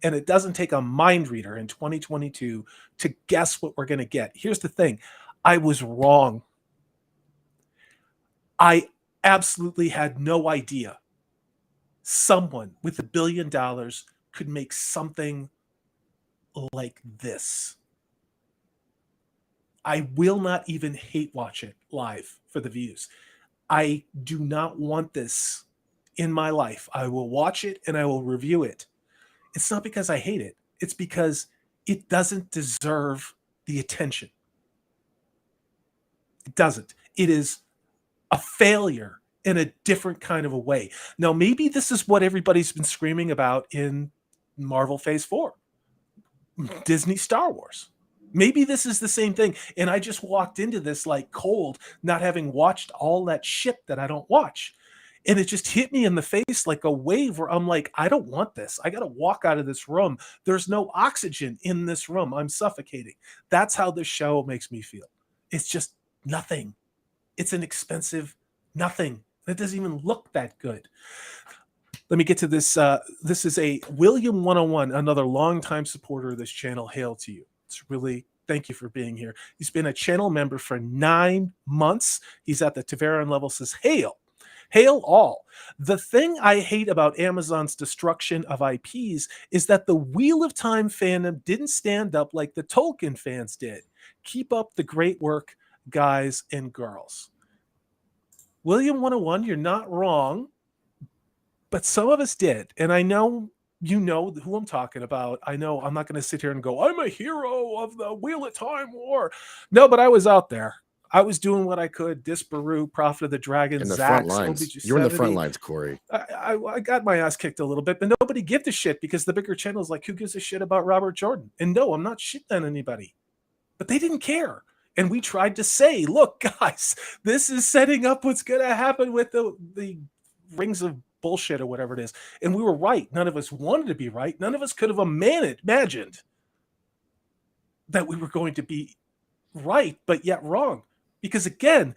And it doesn't take a mind reader in 2022 to guess what we're going to get. Here's the thing. I was wrong. I absolutely had no idea someone with $1 billion could make something like this. I will not even hate watch it live for the views. I do not want this in my life. I will watch it and I will review it. It's not because I hate it. It's because it doesn't deserve the attention. It doesn't. It is a failure in a different kind of a way. Now, maybe this is what everybody's been screaming about in Marvel Phase 4, Disney Star Wars. Maybe this is the same thing. And I just walked into this like cold, not having watched all that shit that I don't watch. And it just hit me in the face like a wave where I'm like, I don't want this. I got to walk out of this room. There's no oxygen in this room. I'm suffocating. That's how this show makes me feel. It's just nothing. It's an expensive nothing. It doesn't even look that good. Let me get to this. This is a William 101, another longtime supporter of this channel. Hail to you. It's really, thank you for being here. He's been a channel member for 9 months. He's at the Taveran level, says, hail. Hail all. The thing I hate about Amazon's destruction of IPs is that the Wheel of Time fandom didn't stand up like the Tolkien fans did. Keep up the great work, guys and girls. William 101, you're not wrong, but some of us did. And I know you know who I'm talking about. I know I'm not going to sit here and go, I'm a hero of the Wheel of Time War. No, but I was out there. I was doing what I could. Disparu, Prophet of the Dragon, In the Zax, front lines. OBG70. You're in the front lines, Corey. I got my ass kicked a little bit, but nobody gives a shit because the bigger channel is like, who gives a shit about Robert Jordan? And no, I'm not shitting on anybody. But they didn't care. And we tried to say, look, guys, this is setting up what's going to happen with the Rings of bullshit or whatever it is. And we were right. None of us wanted to be right. None of us could have imagined that we were going to be right, but yet wrong. Because again,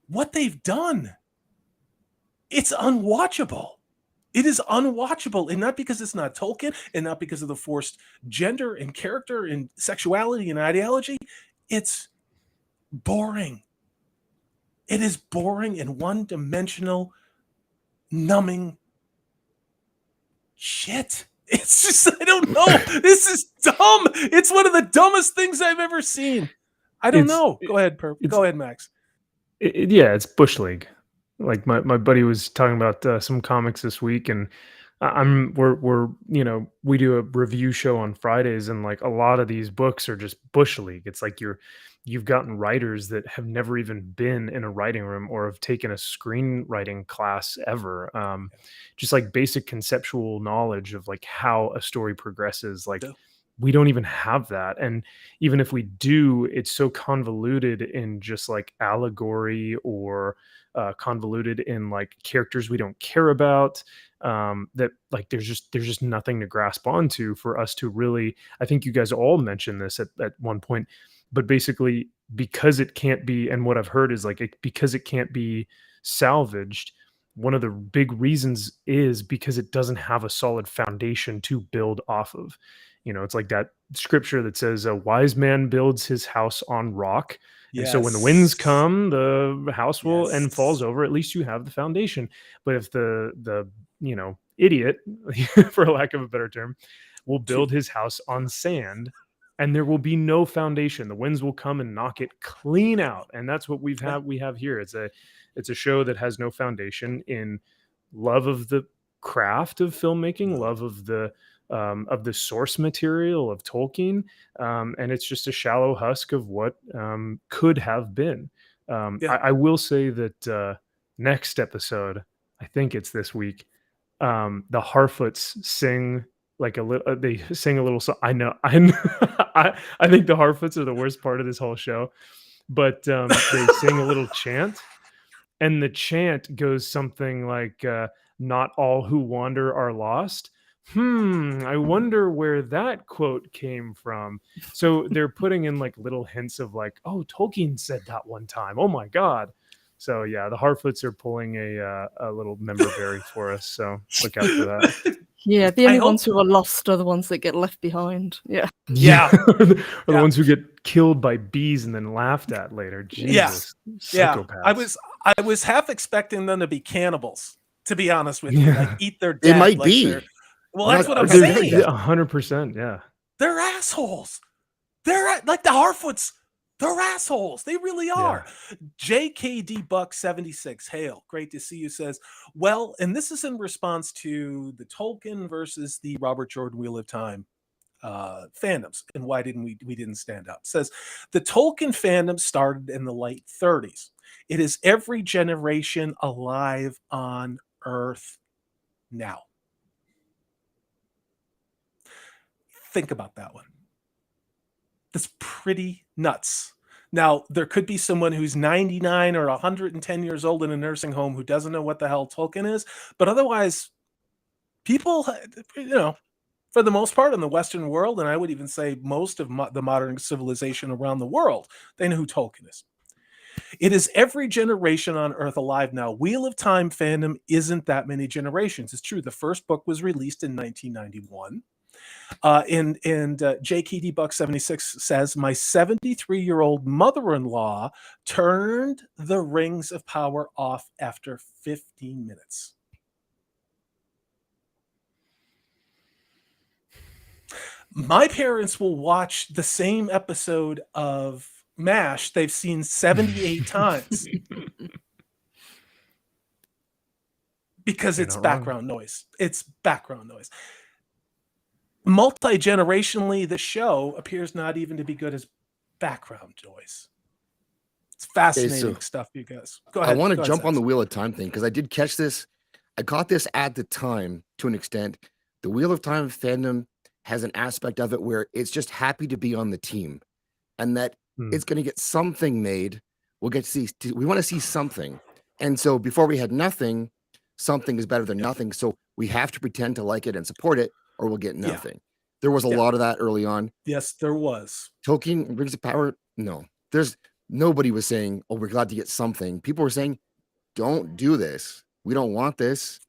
what they've done, it's unwatchable. It is unwatchable. And not because it's not Tolkien and not because of the forced gender and character and sexuality and ideology. It's boring. It is boring and one-dimensional, numbing shit. It's just, I don't know. This is dumb. It's one of the dumbest things I've ever seen. I don't know. Go ahead, Go ahead, Max. Yeah, it's Bush League. Like my buddy was talking about some comics this week, and we're we do a review show on Fridays, and like a lot of these books are just Bush League. It's like you've gotten writers that have never even been in a writing room or have taken a screenwriting class ever. Just like basic conceptual knowledge of like how a story progresses. Like we don't even have that. And even if we do, it's so convoluted in just like allegory or convoluted in like characters we don't care about, that like there's just nothing to grasp onto for us to really. I think you guys all mentioned this at one point, but basically because it can't be, and what I've heard is like because it can't be salvaged, one of the big reasons is because it doesn't have a solid foundation to build off of. It's like that scripture that says a wise man builds his house on rock. Yes. And so when the winds come, the house will and falls over. At least you have the foundation. But if the idiot, for lack of a better term, will build his house on sand, and there will be no foundation, the winds will come and knock it clean out. And that's what we have here. It's a show that has no foundation in love of the craft of filmmaking, love of the source material of Tolkien, and it's just a shallow husk of what could have been. I will say that next episode, I think it's this week, the Harfoots sing like a little. They sing a little song. I know. I think the Harfoots are the worst part of this whole show, but they sing a little chant, and the chant goes something like, "Not all who wander are lost." I wonder where that quote came from. So they're putting in like little hints of like, oh, Tolkien said that one time. Oh my God. So yeah, the Harfoots are pulling a little member berry for us. So look out for that. Yeah, the only ones who are lost are the ones that get left behind. Yeah. The ones who get killed by bees and then laughed at later. Jesus. Psychopaths. I was half expecting them to be cannibals, to be honest with you. Like eat their dead. It might like be. Well, that's what I'm saying. 100%, yeah. They're assholes. They're like the Harfoots. They're assholes. They really are. Yeah. JKD Buck 76. Hail. Great to see you. Says, well, and this is in response to the Tolkien versus the Robert Jordan Wheel of Time fandoms, and why didn't we didn't stand up. Says the Tolkien fandom started in the late 30s. It is every generation alive on Earth now. Think about that one. That's pretty nuts. Now, there could be someone who's 99 or 110 years old in a nursing home who doesn't know what the hell Tolkien is, but otherwise, people, for the most part in the Western world, and I would even say most of the modern civilization around the world, they know who Tolkien is. It is every generation on Earth alive now. Wheel of Time fandom isn't that many generations. It's true. The first book was released in 1991. And JKD Buck 76 says, my 73-year-old mother-in-law turned the Rings of Power off after 15 minutes. My parents will watch the same episode of MASH they've seen 78 times because it's background noise. It's background noise. Multi-generationally, the show appears not even to be good as background noise. It's fascinating stuff, you guys. Go ahead. I want to jump on the Wheel of Time thing because I did catch this. I caught this at the time to an extent. The Wheel of Time fandom has an aspect of it where it's just happy to be on the team and that it's going to get something made. We'll get to see, we want to see something. And so before we had nothing, something is better than nothing. So we have to pretend to like it and support it, or we'll get nothing. Yeah. There was a lot of that early on. Yes, there was. Tolkien, Rings of Power. No, nobody was saying, oh, we're glad to get something. People were saying, don't do this. We don't want this.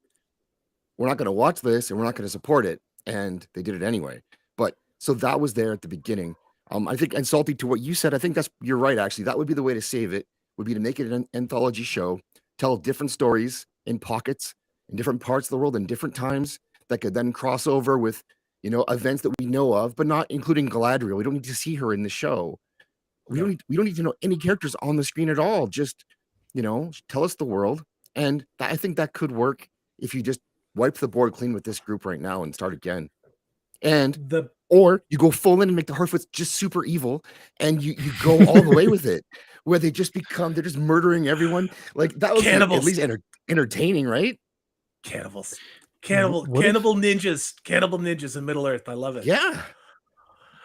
We're not going to watch this and we're not going to support it. And they did it anyway. But so that was there at the beginning. I think, and Salty, to what you said, I think you're right, actually. That would be the way to save it, would be to make it an anthology show, tell different stories in pockets, in different parts of the world, in different times, that could then cross over with, events that we know of, but not including Galadriel. We don't need to see her in the show. We don't need to know any characters on the screen at all. Just, tell us the world. And I think that could work if you just wipe the board clean with this group right now and start again. And or you go full in and make the Harfoots just super evil, and you go all the way with it, where they're just murdering everyone. Like that was at least entertaining, right? Cannibal ninjas in Middle Earth. I love it. Yeah.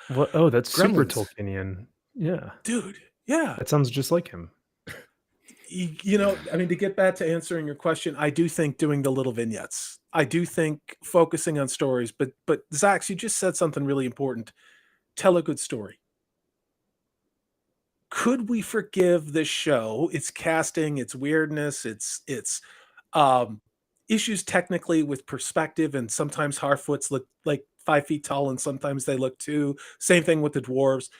What? Oh, that's super Tolkienian. Yeah, dude. Yeah, that sounds just like him. To get back to answering your question, I do think doing the little vignettes. I do think focusing on stories, but Zax, you just said something really important. Tell a good story. Could we forgive this show, its casting, its weirdness, its issues technically with perspective, and sometimes Harfoots look like 5 feet tall and sometimes they look 2. Same thing with the dwarves.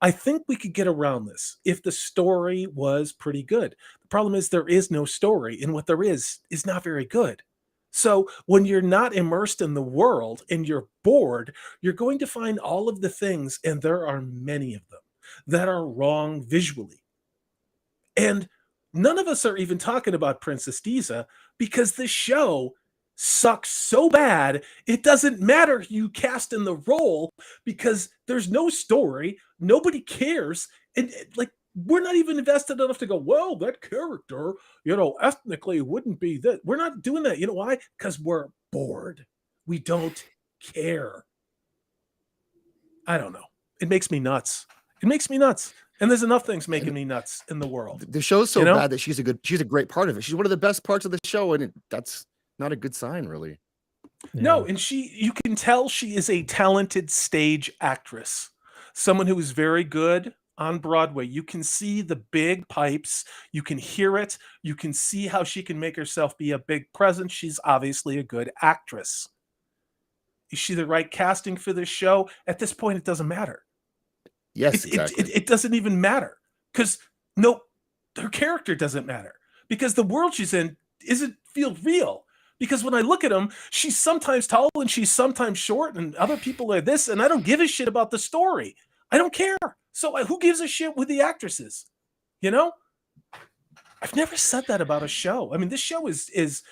I think we could get around this if the story was pretty good. The problem is there is no story, and what there is not very good. So when you're not immersed in the world and you're bored, you're going to find all of the things, and there are many of them, that are wrong visually. And none of us are even talking about Princess Diza because this show sucks so bad, it doesn't matter who you cast in the role because there's no story, nobody cares, and we're not even invested enough to go, well, that character, ethnically wouldn't be that. We're not doing that. You know why? Because we're bored. We don't care. I don't know. It makes me nuts. And there's enough things making me nuts in the world. The show's so bad that she's a great part of it. She's one of the best parts of the show, and that's not a good sign, really. Yeah. No, and you can tell she is a talented stage actress. Someone who is very good on Broadway. You can see the big pipes. You can hear it. You can see how she can make herself be a big presence. She's obviously a good actress. Is she the right casting for this show? At this point, it doesn't matter. Yes, exactly. It doesn't even matter because her character doesn't matter because the world she's in isn't feel real. Because when I look at him, she's sometimes tall and she's sometimes short, and other people are this, and I don't give a shit about the story. I don't care. So who gives a shit with the actresses? I've never said that about a show. I mean, this show is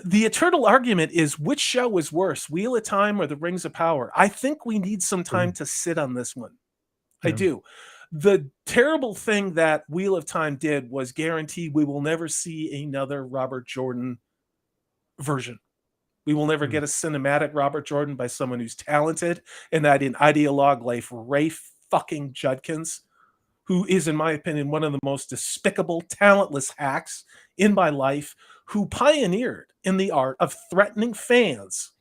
the eternal argument is which show is worse, Wheel of Time or the Rings of Power? I think we need some time to sit on this one. Yeah. I do. The terrible thing that Wheel of Time did was guarantee we will never see another Robert Jordan version. We will never get a cinematic Robert Jordan by someone who's talented and that in ideologue life, Ray fucking Judkins, who is, in my opinion, one of the most despicable, talentless hacks in my life, who pioneered in the art of threatening fans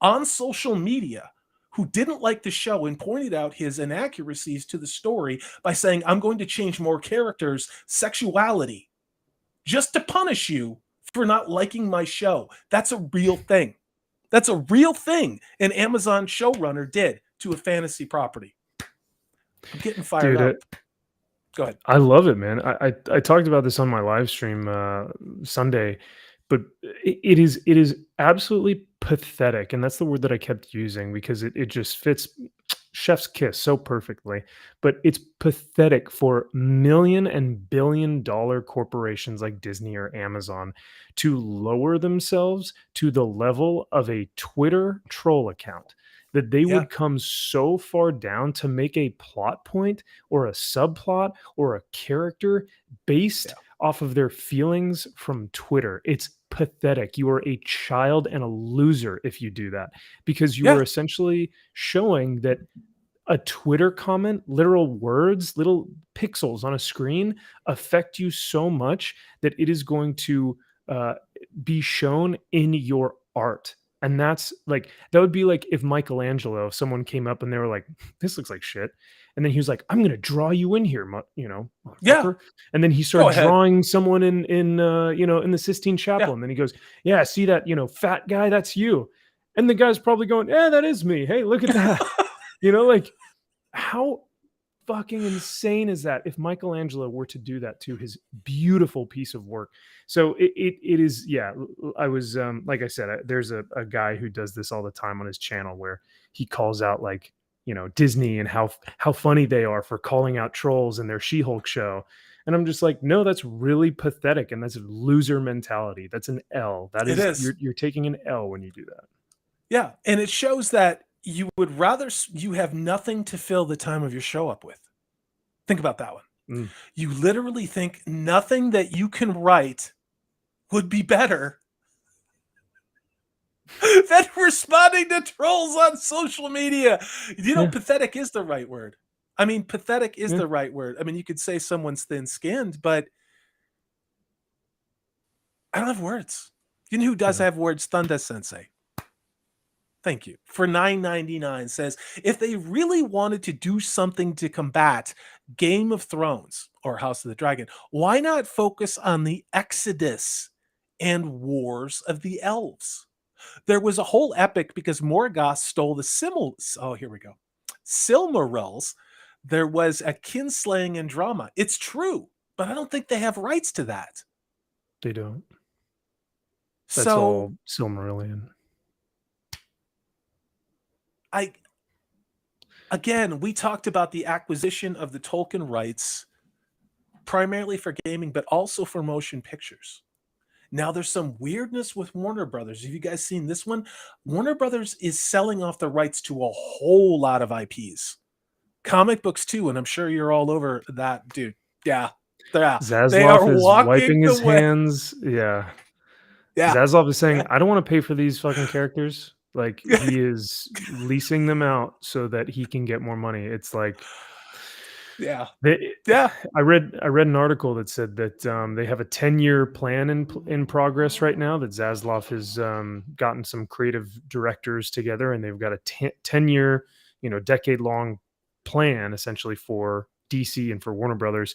on social media who didn't like the show and pointed out his inaccuracies to the story by saying, I'm going to change more characters' sexuality just to punish you for not liking my show. That's a real thing. That's a real thing an Amazon showrunner did to a fantasy property. I'm getting fired up. Go ahead. I love it, man. I talked about this on my live stream Sunday, but it is absolutely pathetic, and that's the word that I kept using because it just fits chef's kiss so perfectly. But it's pathetic for million and billion dollar corporations like Disney or Amazon to lower themselves to the level of a Twitter troll account, that they would come so far down to make a plot point or a subplot or a character based off of their feelings from Twitter. It's pathetic. You are a child and a loser if you do that, because you are essentially showing that a Twitter comment, literal words, little pixels on a screen, affect you so much that it is going to be shown in your art. And that's like, that would be like if Michelangelo, someone came up and they were like, this looks like shit. And then he was like, I'm going to draw you in here, motherfucker. And then he started drawing someone in the Sistine Chapel. And then he goes, yeah, see that, fat guy, that's you. And the guy's probably going, yeah, that is me. Hey, look at that. Like, how fucking insane is that if Michelangelo were to do that to his beautiful piece of work? So it is, I was, like I said, there's a guy who does this all the time on his channel where he calls out like, Disney and how funny they are for calling out trolls in their She-Hulk show. And I'm just like, no, that's really pathetic. And that's a loser mentality. That's an L. That is. You're taking an L when you do that. Yeah. And it shows that you would rather, you have nothing to fill the time of your show up with. Think about that one. You literally think nothing that you can write would be better than responding to trolls on social media. Pathetic is the right word. I mean, pathetic is the right word. I mean, you could say someone's thin-skinned, but I don't have words. You know who does have words? Thunder Sensei. Thank you. For $9.99 says, if they really wanted to do something to combat Game of Thrones or House of the Dragon, why not focus on the Exodus and Wars of the Elves? There was a whole epic because Morgoth stole the Silmarils. There was a kinslaying and drama. It's true, but I don't think they have rights to that. They don't. That's all Silmarillion. Again, we talked about the acquisition of the Tolkien rights primarily for gaming, but also for motion pictures. Now there's some weirdness with Warner Brothers. Have you guys seen this one? Warner Brothers is selling off the rights to a whole lot of IPs. Comic books too, and I'm sure you're all over that, dude. Yeah. Zaslav is wiping his hands. Yeah. Zaslav is saying, I don't want to pay for these fucking characters. Like, he is leasing them out so that he can get more money. It's like, I read an article that said that they have a 10-year plan in progress right now, that Zaslav has gotten some creative directors together, and they've got a 10-year, decade-long plan essentially for DC and for Warner Brothers,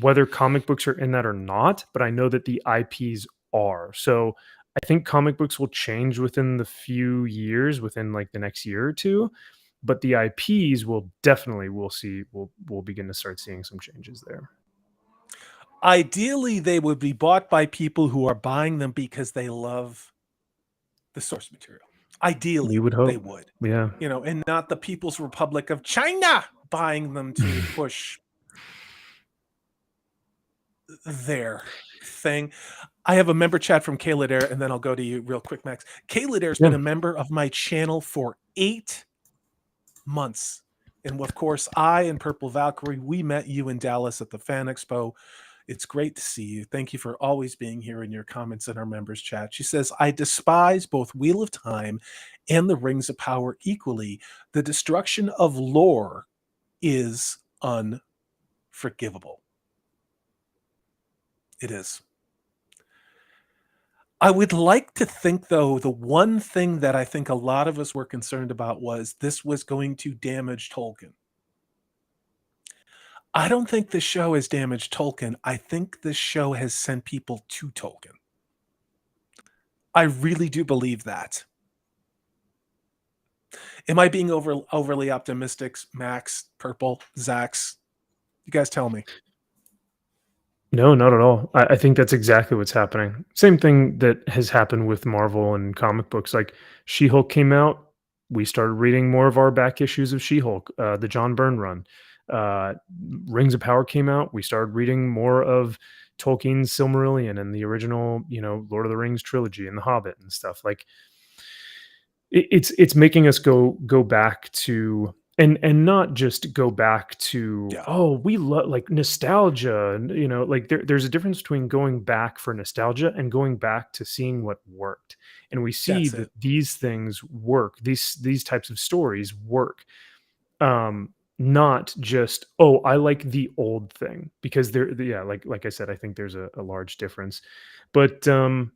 whether comic books are in that or not. But I know that the IPs are. So I think comic books will change within the few years, within like the next year or two, but the IPs will definitely, we'll begin to start seeing some changes there. Ideally, they would be bought by people who are buying them because they love the source material. Ideally, you would hope. They would. Yeah. And not the People's Republic of China buying them to push their thing. I have a member chat from Kayla Dare, and then I'll go to you real quick, Max. Kayla Dare's been a member of my channel for 8 months. And of course, I and Purple Valkyrie, we met you in Dallas at the Fan Expo. It's great to see you. Thank you for always being here in your comments in our members chat. She says, I despise both Wheel of Time and the Rings of Power equally. The destruction of lore is unforgivable. It is. I would like to think, though, the one thing that I think a lot of us were concerned about was this was going to damage Tolkien. I don't think the show has damaged Tolkien. I think the show has sent people to Tolkien. I really do believe that. Am I being overly optimistic, Max, Purple, Zax? You guys tell me. No, not at all. I think that's exactly what's happening. Same thing that has happened with Marvel and comic books. Like She-Hulk came out, we started reading more of our back issues of She-Hulk, the John Byrne run. Rings of Power came out, we started reading more of Tolkien's Silmarillion and the original, Lord of the Rings trilogy and The Hobbit and stuff. Like it's making us go back to and not just go back to we love like nostalgia and like there's a difference between going back for nostalgia and going back to seeing what worked, and we see that these things work, these types of stories work, not just I like the old thing, because like I said, I think there's a large difference. But on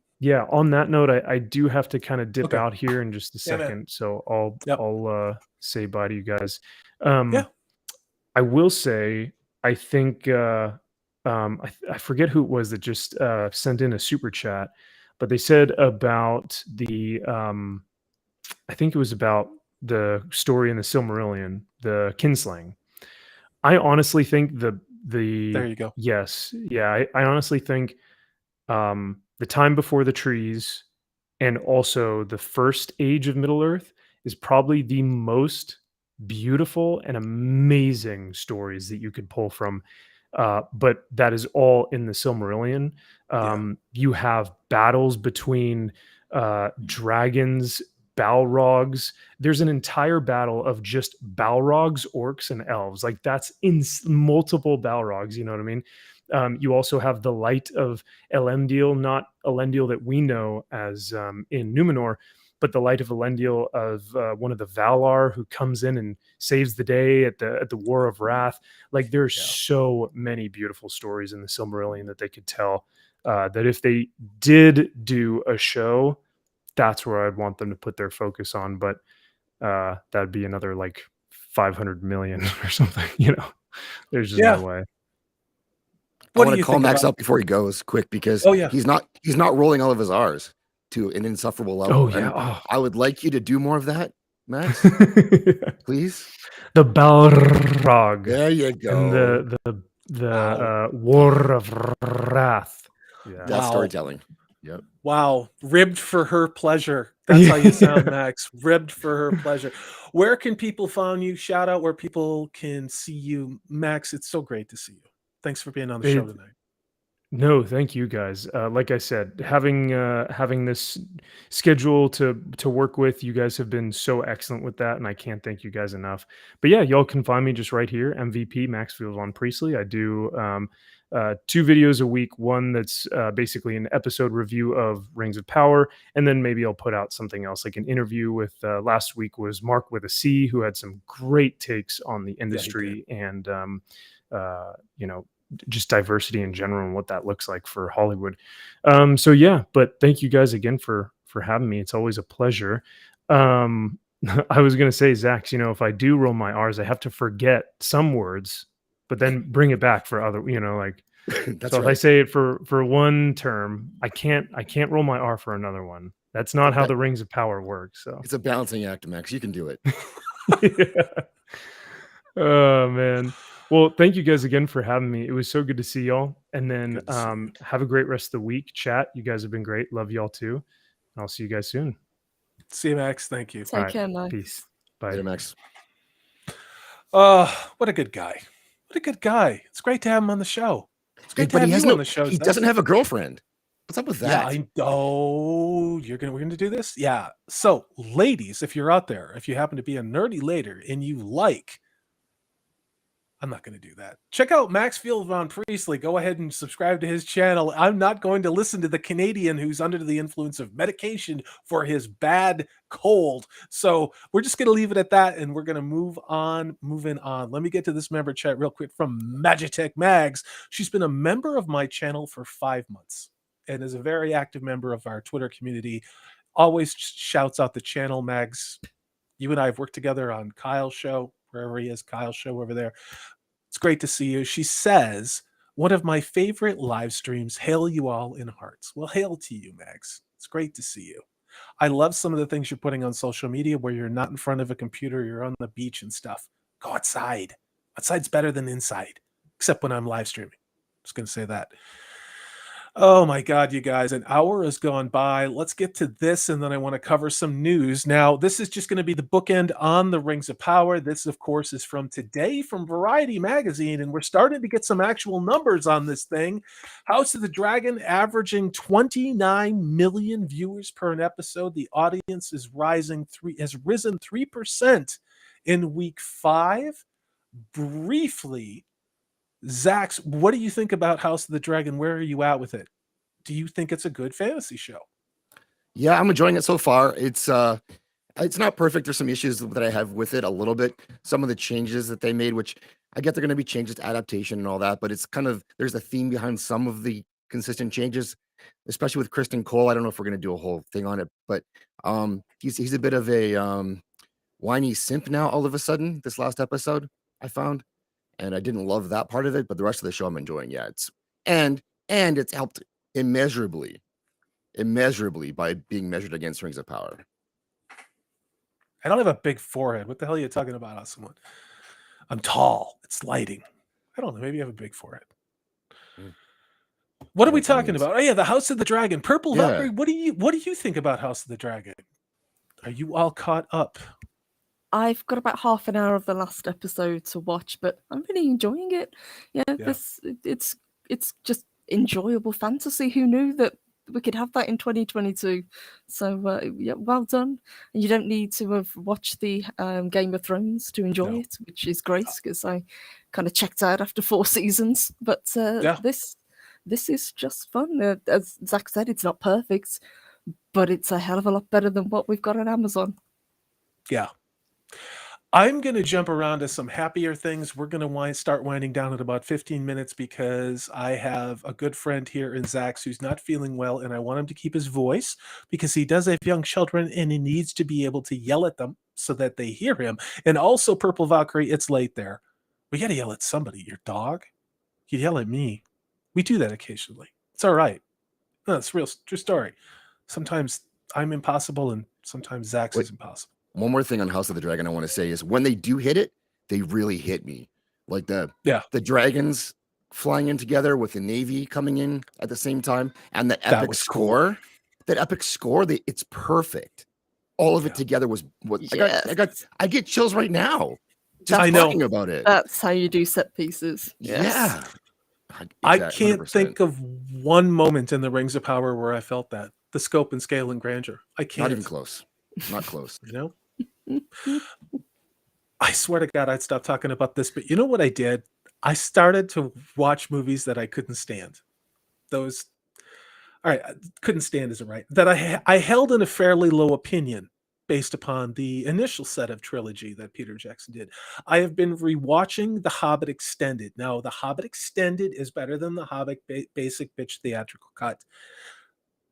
that note, I do have to kind of dip out here in just a second. So I'll say bye to you guys. I will say, I think I forget who it was that just sent in a super chat, but they said about the I think it was about the story in the Silmarillion, the Kinslaying. I honestly think the there you go. Yes, yeah, I honestly think the time before the trees and also the first age of Middle Earth is probably the most beautiful and amazing stories that you could pull from. But that is all in the Silmarillion. You have battles between dragons, Balrogs. There's an entire battle of just Balrogs, orcs, and elves. Like that's in multiple Balrogs. You know what I mean? You also have the light of Elendil, not Elendil that we know as in Numenor, but the light of Elendil of one of the Valar who comes in and saves the day at the War of Wrath. Like there's so many beautiful stories in the Silmarillion that they could tell. That if they did do a show, that's where I'd want them to put their focus on. But that'd be another like 500 million or something. There's just no way. I want to call Max up before he goes quick, because he's not rolling all of his R's to an insufferable level. I would like you to do more of that, Max. Please. The Balrog. There you go. And the War of Wrath. Yeah. That's storytelling. Yep. Wow. Ribbed for her pleasure. That's how you sound, Max. Ribbed for her pleasure. Where can people find you? Shout out where people can see you. Max, it's so great to see you. Thanks for being on the show tonight. No, thank you guys. Like I said, having this schedule to work with, you guys have been so excellent with that, and I can't thank you guys enough. But yeah, y'all can find me just right here, MVP Maxfield Von Priestley. I do 2 videos a week. One that's basically an episode review of Rings of Power, and then maybe I'll put out something else, like an interview with last week was Mark with a C, who had some great takes on the industry and just diversity in general and what that looks like for Hollywood. So yeah, but thank you guys again for having me. It's always a pleasure. I was going to say, Zach, if I do roll my R's, I have to forget some words, but then bring it back for other, like, so if I say it for one term, I can't roll my R for another one. That's not how the Rings of Power works. So it's a balancing act, Max. You can do it. Oh man. Well, thank you guys again for having me. It was so good to see y'all. And then have a great rest of the week. Chat, you guys have been great. Love y'all too. I'll see you guys soon. See you, Max. Thank you. Take care, Max. Peace. Bye. Later, Max. What a good guy. What a good guy. It's great to have him on the show. It's great to have you on the show. He doesn't have a girlfriend. What's up with that? Yeah, I know. We're gonna do this? Yeah. So, ladies, if you're out there, if you happen to be a nerdy later and you like I'm not going to do that. Check out Maxfield Von Priestley. Go ahead and subscribe to his channel. I'm not going to listen to the Canadian who's under the influence of medication for his bad cold. So we're just going to leave it at that, and we're going to moving on. Let me get to this member chat real quick from Magitech Mags. She's been a member of my channel for 5 months and is a very active member of our Twitter community. Always shouts out the channel. Mags, you and I have worked together on Kyle's show, wherever he is, Kyle's show over there. It's great to see you. She says, one of my favorite live streams, hail you all in hearts. Well, hail to you, Mags. It's great to see you. I love some of the things you're putting on social media where you're not in front of a computer, you're on the beach and stuff. Go outside. Outside's better than inside, except when I'm live streaming. Just going to say that. Oh my God, you guys, an hour has gone by. Let's get to this, and then I want to cover some news. Now, this is just going to be the bookend on the Rings of Power. This, of course, is from today from Variety Magazine, and we're starting to get some actual numbers on this thing. House of the Dragon averaging 29 million viewers per an episode. The audience is has risen 3% in week 5. Briefly, Zax, what do you think about House of the Dragon? Where are you at with it? Do you think it's a good fantasy show? Yeah, I'm enjoying it so far. It's not perfect. There's some issues that I have with it a little bit. Some of the changes that they made, which I get they're going to be changes to adaptation and all that, but it's kind of, there's a theme behind some of the consistent changes, especially with Kristen Cole. I don't know if we're going to do a whole thing on it, but he's a bit of a whiny simp now all of a sudden, this last episode, I found. And I didn't love that part of it, but the rest of the show I'm enjoying. Yeah, and it's helped immeasurably by being measured against Rings of Power. I don't have a big forehead. What the hell are you talking about, someone? I'm tall. It's lighting. I don't know. Maybe I have a big forehead. What are we talking about? Oh yeah, the House of the Dragon. Purple Valkyrie. What do you think about House of the Dragon? Are you all caught up? I've got about half an hour of the last episode to watch, but I'm really enjoying it. Yeah. It's just enjoyable fantasy. Who knew that we could have that in 2022? So yeah, well done. And you don't need to have watched the Game of Thrones to enjoy it, which is great because I kind of checked out after 4 seasons. But this is just fun. As Zach said, it's not perfect, but it's a hell of a lot better than what we've got on Amazon. Yeah. I'm going to jump around to some happier things. We're going to start winding down at about 15 minutes because I have a good friend here in Zax who's not feeling well, and I want him to keep his voice because he does have young children and he needs to be able to yell at them so that they hear him. And also, Purple Valkyrie, it's late there. We got to yell at somebody. Your dog? You yell at me. We do that occasionally. It's all right. No, it's real, true story. Sometimes I'm impossible and sometimes Zax is impossible. One more thing on House of the Dragon I want to say is when they do hit it, they really hit me. Like the dragons flying in together with the Navy coming in at the same time, and the epic score. Cool. That epic score, it's perfect. All of it together was what I get chills right now. Just talking about it. That's how you do set pieces. Yes. Yeah. I can't think of one moment in the Rings of Power where I felt that. The scope and scale and grandeur. I can't. Not even close. Not close. You know? I swear to God, I'd stop talking about this, but you know what I did? I started to watch movies that I couldn't stand. Those, all right, couldn't stand isn't right. That I held in a fairly low opinion based upon the initial set of trilogy that Peter Jackson did. I have been rewatching The Hobbit Extended. Now, The Hobbit Extended is better than The Hobbit Basic Bitch Theatrical Cut.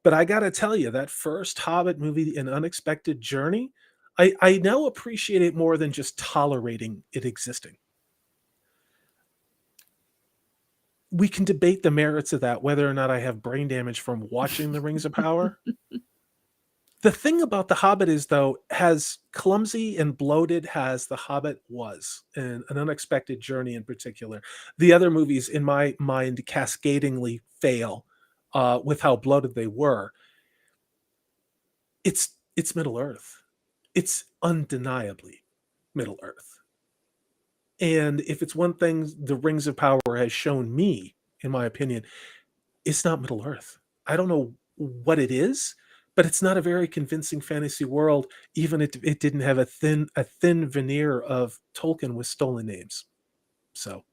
But I got to tell you, that first Hobbit movie, An Unexpected Journey, I now appreciate it more than just tolerating it existing. We can debate the merits of that, whether or not I have brain damage from watching The Rings of Power. The thing about The Hobbit is, though, as clumsy and bloated as The Hobbit was, and An Unexpected Journey in particular, the other movies, in my mind, cascadingly fail with how bloated they were. It's Middle-earth. It's undeniably Middle-earth. And if it's one thing the Rings of Power has shown me, in my opinion, it's not Middle-earth. I don't know what it is, but it's not a very convincing fantasy world, even if it didn't have a thin veneer of Tolkien with stolen names. So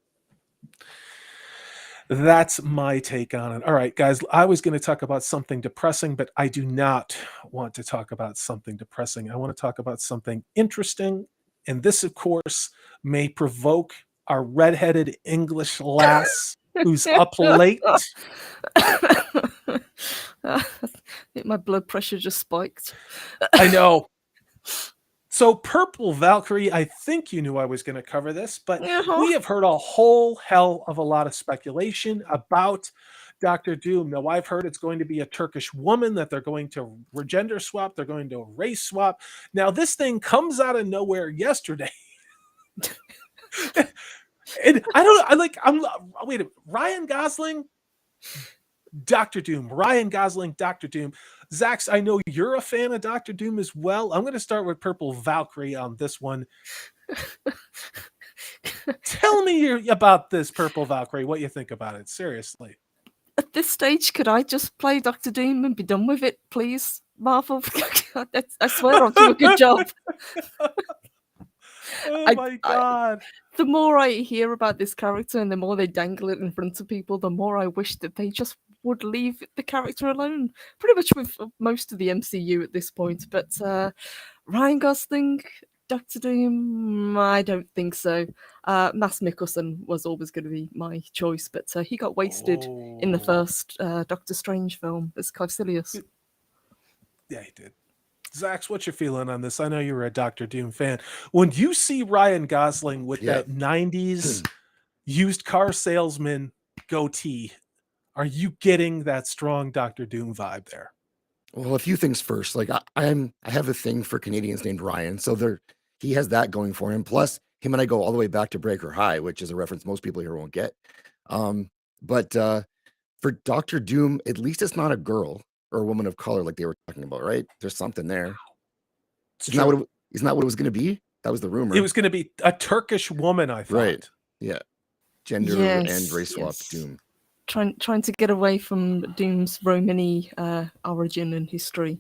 that's my take on it. All right, guys, I was going to talk about something depressing, but I do not want to talk about something depressing. I want to talk about something interesting. And this, of course, may provoke our redheaded English lass who's up late. I think my blood pressure just spiked. I know. So Purple Valkyrie, I think you knew I was going to cover this, but we have heard a whole hell of a lot of speculation about Dr. Doom. Now, I've heard it's going to be a Turkish woman, that they're going to gender swap, they're going to race swap. Now, this thing comes out of nowhere yesterday. And wait, Ryan Gosling, Dr. Doom, Ryan Gosling, Dr. Doom. Zax, I know you're a fan of Dr. Doom as well. I'm going to start with Purple Valkyrie on this one. Tell me about this Purple Valkyrie, what you think about it, seriously. At this stage, could I just play Dr. Doom and be done with it, please, Marvel? I swear I'll do a good job. Oh my God. The more I hear about this character and the more they dangle it in front of people, the more I wish that they just would leave the character alone. Pretty much with most of the MCU at this point. But Ryan Gosling, Dr. Doom, I don't think so. Mads Mikkelsen was always going to be my choice, but he got wasted in the first Doctor Strange film as Caecilius. Yeah, he did. Zax, what's your feeling on this? I know you were a Dr. Doom fan. When you see Ryan Gosling with that 90s used car salesman goatee, are you getting that strong Dr. Doom vibe there? Well, a few things first. Like I have a thing for Canadians named Ryan, so he has that going for him. Plus, him and I go all the way back to Breaker High, which is a reference most people here won't get. But for Dr. Doom, at least it's not a girl or a woman of color like they were talking about, right? There's something there. Isn't that what it was going to be? That was the rumor. It was going to be a Turkish woman, I thought. Right. Yeah. Gender and race swap Doom. Trying to get away from Doom's Romany origin and history.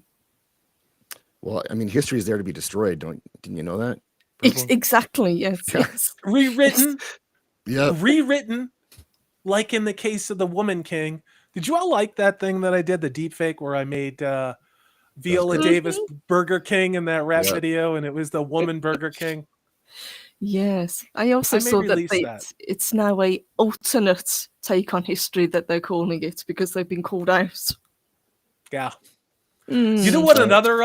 Well, I mean, history is there to be destroyed. Didn't you know that? Exactly. Yes. Rewritten. Yeah. Rewritten, like in the case of the Woman King. Did you all like that thing that I did, the deep fake where I made Viola Davis Burger King in that rap video, and it was the woman Burger King? Yes. I also saw that it's now a alternate take on history that they're calling it because they've been called out. Yeah. You know what another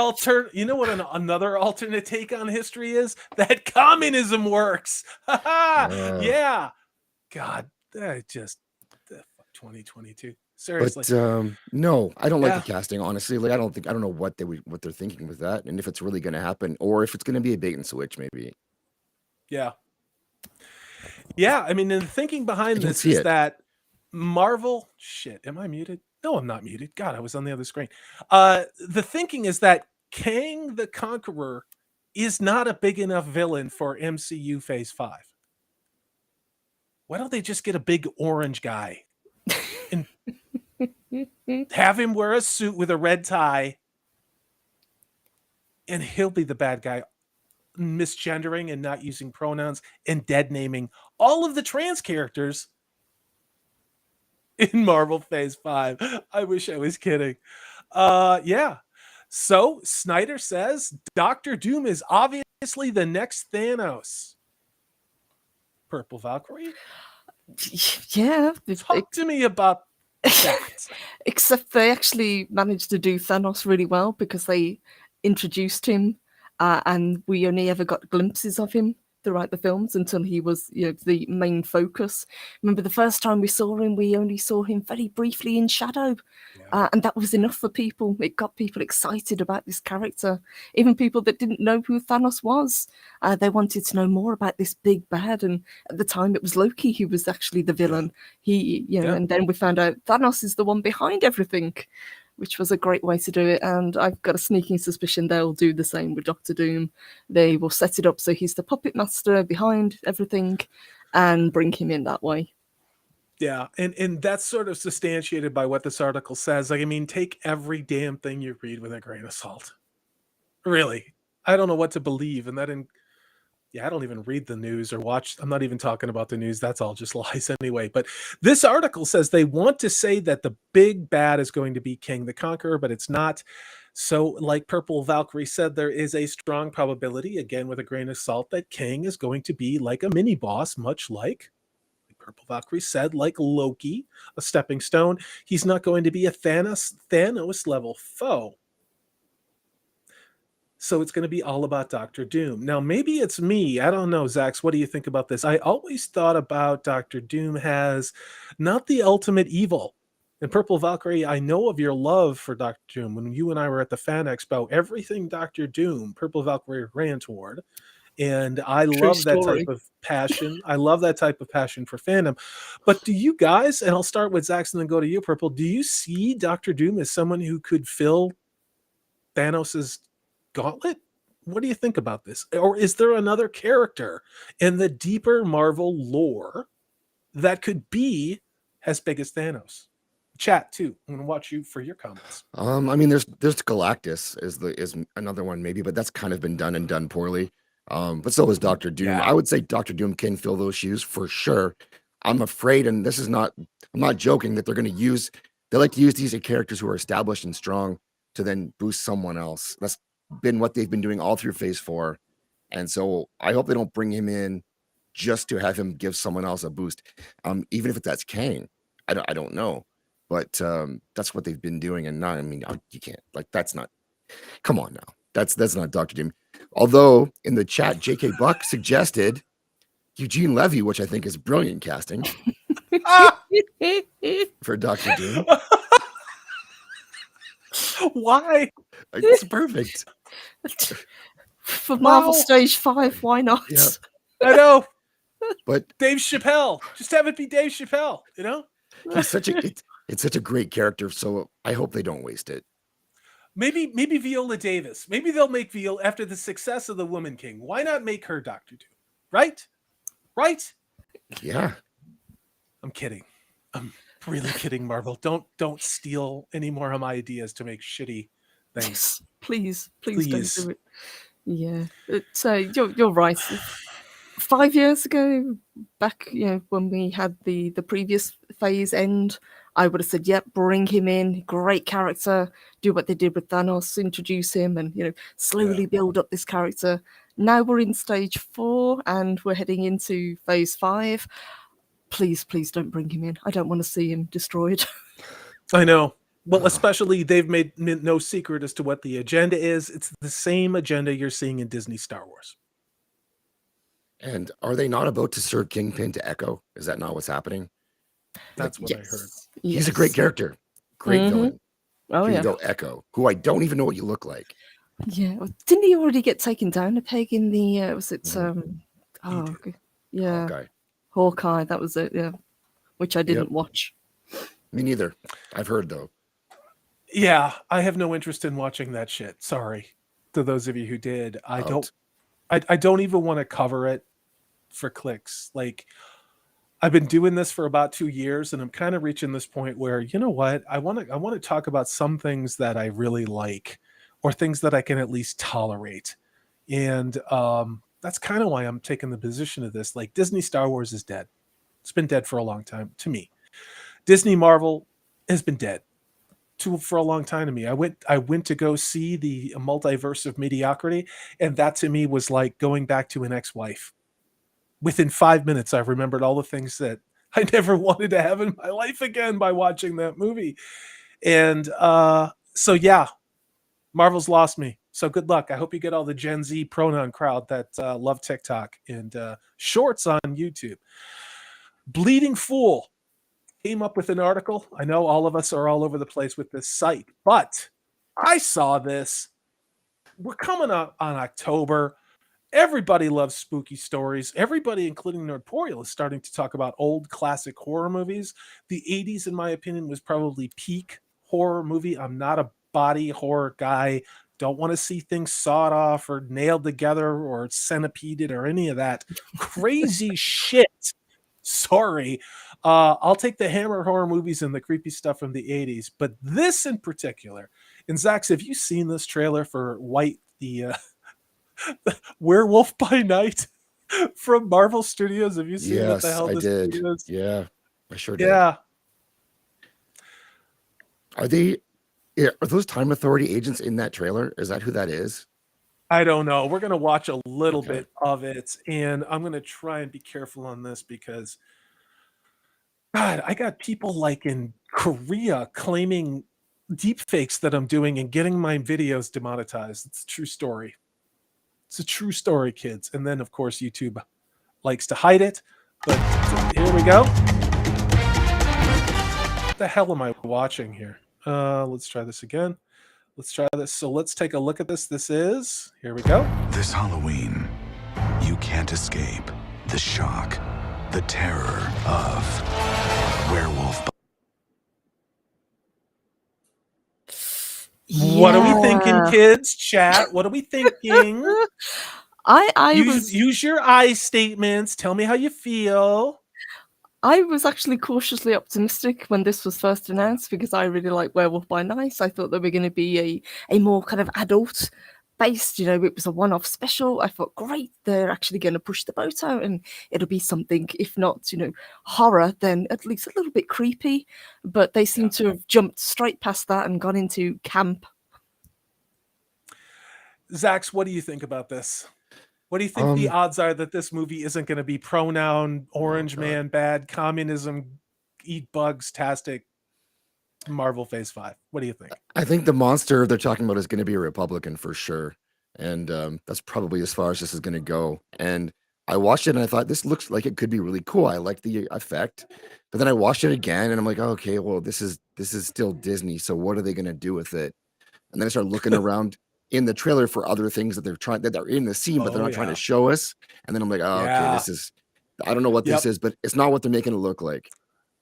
alternate take on history is? That communism works. Yeah. God, that just 2022. Seriously. But no, I don't like the casting, honestly. Like I don't know what they're thinking with that, and if it's really gonna happen, or if it's gonna be a bait and switch, maybe. Yeah. I mean, the thinking behind this is that Marvel. Shit, am I muted? No, I'm not muted. God, I was on the other screen. The thinking is that Kang the Conqueror is not a big enough villain for MCU Phase 5. Why don't they just get a big orange guy and have him wear a suit with a red tie, and he'll be the bad guy, misgendering and not using pronouns and dead naming all of the trans characters in Marvel Phase 5. I wish I was kidding. So Snyder says Dr. Doom is obviously the next Thanos. Purple Valkyrie? Yeah. Talk to me about that. Except they actually managed to do Thanos really well because they introduced him and we only ever got glimpses of him throughout the films until he was the main focus. Remember the first time we saw him, we only saw him very briefly in shadow. And that was enough for people. It got people excited about this character. Even people that didn't know who Thanos was. They wanted to know more about this big bad. And at the time it was Loki who was actually the villain. And then we found out Thanos is the one behind everything, which was a great way to do it. And I've got a sneaking suspicion they'll do the same with Doctor Doom. They will set it up so he's the puppet master behind everything and bring him in that way. Yeah, and that's sort of substantiated by what this article says. Like, I mean, take every damn thing you read with a grain of salt. Really. I don't know what to believe. And Yeah, I don't even read the news or watch. I'm not even talking about the news. That's all just lies anyway. But this article says they want to say that the big bad is going to be King the Conqueror, but it's not. So, like Purple Valkyrie said, there is a strong probability, again with a grain of salt, that King is going to be like a mini boss, much like Purple Valkyrie said, like Loki, a stepping stone. He's not going to be a Thanos level foe. So it's going to be all about Doctor Doom. Now, maybe it's me. I don't know, Zax. What do you think about this? I always thought about Doctor Doom as not the ultimate evil. And Purple Valkyrie, I know of your love for Doctor Doom. When you and I were at the Fan Expo, everything Doctor Doom, Purple Valkyrie ran toward. And I love that type of passion. I love that type of passion for fandom. But do you guys, and I'll start with Zax and then go to you, Purple, do you see Doctor Doom as someone who could fill Thanos's gauntlet? What do you think about this? Or is there another character in the deeper Marvel lore that could be as big as Thanos? Chat too. I'm gonna watch you for your comments. I mean, there's Galactus is another one maybe, but that's kind of been done and done poorly. But so is Doctor Doom. Yeah. I would say Doctor Doom can fill those shoes for sure. I'm afraid, and I'm not joking, that they like to use these characters who are established and strong to then boost someone else. That's been what they've been doing all through Phase 4. And so I hope they don't bring him in just to have him give someone else a boost. Even if that's Kang, I don't know. But that's what they've been doing. And not, I mean, you can't, like, that's not, come on now. That's not Dr. Doom. Although in the chat, J.K. Buck suggested Eugene Levy, which I think is brilliant casting for Dr. Doom. Why? It's perfect. For Marvel Stage 5, why not? Yeah. I know. But Dave Chappelle. Just have it be Dave Chappelle, you know? He's it's such a great character, so I hope they don't waste it. Maybe Viola Davis. Maybe they'll make Viola after the success of the Woman King. Why not make her Doctor Doom? Right? Right? Yeah. I'm kidding. I'm really kidding, Marvel. Don't steal any more of my ideas to make shitty things. Please don't do it. Yeah. So you're right. 5 years ago, back when we had the previous phase end, I would have said, yep, bring him in, great character, do what they did with Thanos, introduce him and slowly build up this character. Now we're in stage 4 and we're heading into phase 5. Please don't bring him in. I don't want to see him destroyed. I know. Well, especially they've made no secret as to what the agenda is. It's the same agenda you're seeing in Disney Star Wars. And are they not about to serve Kingpin to Echo? Is that not what's happening? That's what I heard. He's a great character. Great villain. Oh, Here you go, Echo, who I don't even know what you look like. Yeah. Didn't he already get taken down a peg in the, was it, Hawkeye, that was it, yeah. Which I didn't watch. Me neither. I've heard, though. Yeah, I have no interest in watching that shit. Sorry to those of you who did. I don't even want to cover it for clicks. Like, I've been doing this for about 2 years, and I'm kind of reaching this point where, you know what? I want to talk about some things that I really like, or things that I can at least tolerate. And that's kind of why I'm taking the position of this. Like, Disney Star Wars is dead. It's been dead for a long time to me. Disney Marvel has been dead for a long time to me. I went to go see the Multiverse of Mediocrity, and that to me was like going back to an ex-wife. Within 5 minutes, I remembered all the things that I never wanted to have in my life again by watching that movie. And so yeah, Marvel's lost me. So good luck. I hope you get all the Gen Z pronoun crowd that love TikTok and shorts on YouTube. Bleeding Fool came up with an article. I know all of us are all over the place with this site, but I saw this. We're coming up on October. Everybody loves spooky stories. Everybody, including Nordporial, is starting to talk about old classic horror movies. The 80s, in my opinion, was probably peak horror movie. I'm not a body horror guy. Don't want to see things sawed off or nailed together or centipeded or any of that crazy shit. Sorry. I'll take the Hammer horror movies and the creepy stuff from the 80s, but this in particular. And Zax, have you seen this trailer for White, the Werewolf by Night? from Marvel Studios. Have you seen what the Yes, hell I this did. movie is? Yeah, I sure did. Yeah. Are they? Yeah, are those Time Authority agents in that trailer? Is that who that is? I don't know. We're gonna watch a little Okay. bit of it, and I'm gonna try and be careful on this because God, I got people like in Korea claiming deep fakes that I'm doing and getting my videos demonetized. It's a true story. It's a true story, kids. And then of course YouTube likes to hide it. But here we go. What the hell am I watching here? Let's try this again. Let's try this. So let's take a look at this. This is, here we go. This Halloween, you can't escape the shock, the terror of Werewolf. What are we thinking, kids? Chat. What are we thinking? Use your I statements. Tell me how you feel. I was actually cautiously optimistic when this was first announced because I really like Werewolf by Night. I thought they were going to be a more kind of adult based, you know, it was a one-off special. I thought, great, they're actually going to push the boat out and it'll be something, if not, you know, horror, then at least a little bit creepy. But they seem to have jumped straight past that and gone into camp. Zax, what do you think about this? What do you think the odds are that this movie isn't going to be pronoun, orange man, bad, communism, eat bugs, tastic, Marvel Phase 5? What do you think? I think the monster they're talking about is going to be a Republican for sure. And that's probably as far as this is going to go. And I watched it and I thought, this looks like it could be really cool. I like the effect. But then I watched it again and I'm like, oh, okay, well, this is still Disney. So what are they going to do with it? And then I started looking around in the trailer for other things that they're in the scene, but they're not trying to show us. And then I'm like, oh, okay, this is, I don't know what this is, but it's not what they're making it look like.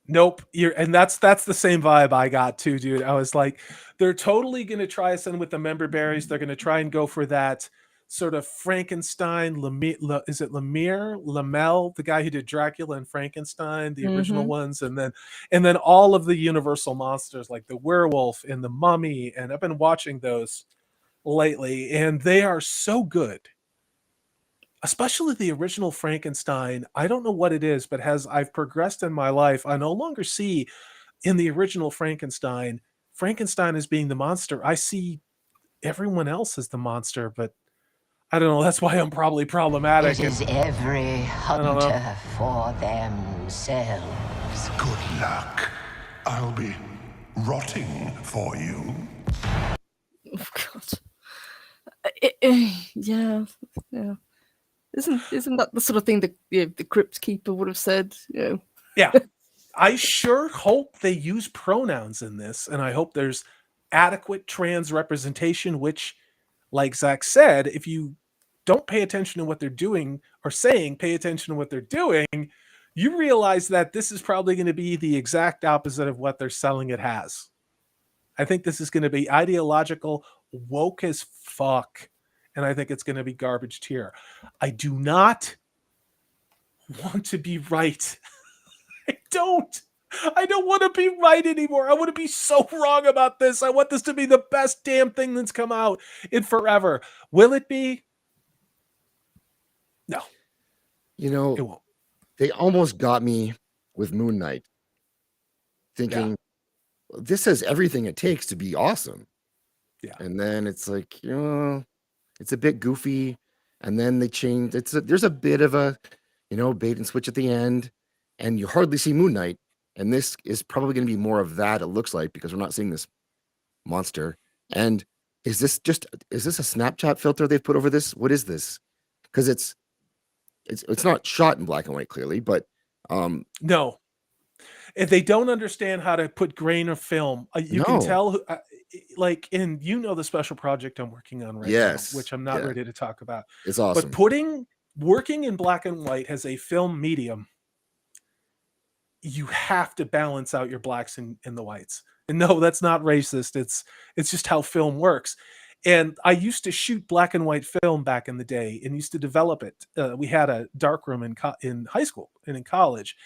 Nope. And that's the same vibe I got too, dude. I was like, they're totally going to try us in with the member berries. They're going to try and go for that sort of Frankenstein, is it Lamel, the guy who did Dracula and Frankenstein, the original ones, and then all of the Universal monsters like the werewolf and the mummy. And I've been watching those lately, and they are so good. Especially the original Frankenstein. I don't know what it is, but as I've progressed in my life, I no longer see in the original Frankenstein as being the monster. I see everyone else as the monster, but I don't know. That's why I'm probably problematic. It is every hunter for themselves. Good luck. I'll be rotting for you. Oh, God. Yeah. Isn't that the sort of thing that the Crypt Keeper would have said? You know? Yeah. I sure hope they use pronouns in this, and I hope there's adequate trans representation, which, like Zach said, if you don't pay attention to what they're doing or saying, pay attention to what they're doing, you realize that this is probably going to be the exact opposite of what they're selling it as. I think this is going to be ideological, woke as fuck, and I think it's going to be garbage tier. I do not want to be right. I don't want to be right anymore. I want to be so wrong about this. I want this to be the best damn thing that's come out in forever. Will it be? No. You know, it won't. They almost got me with Moon Knight, thinking this has everything it takes to be awesome. Yeah. And then it's like, it's a bit goofy. And then they changed. There's a bit of a, bait and switch at the end. And you hardly see Moon Knight. And this is probably going to be more of that, it looks like, because we're not seeing this monster. And is this a Snapchat filter they've put over this? What is this? Because it's not shot in black and white, clearly, but no. If they don't understand how to put grain of film, you can tell, like, and the special project I'm working on right now, which I'm not ready to talk about. It's awesome. But working in black and white as a film medium, you have to balance out your blacks and the whites. And no, that's not racist. It's just how film works. And I used to shoot black and white film back in the day and used to develop it. We had a darkroom in high school and in college.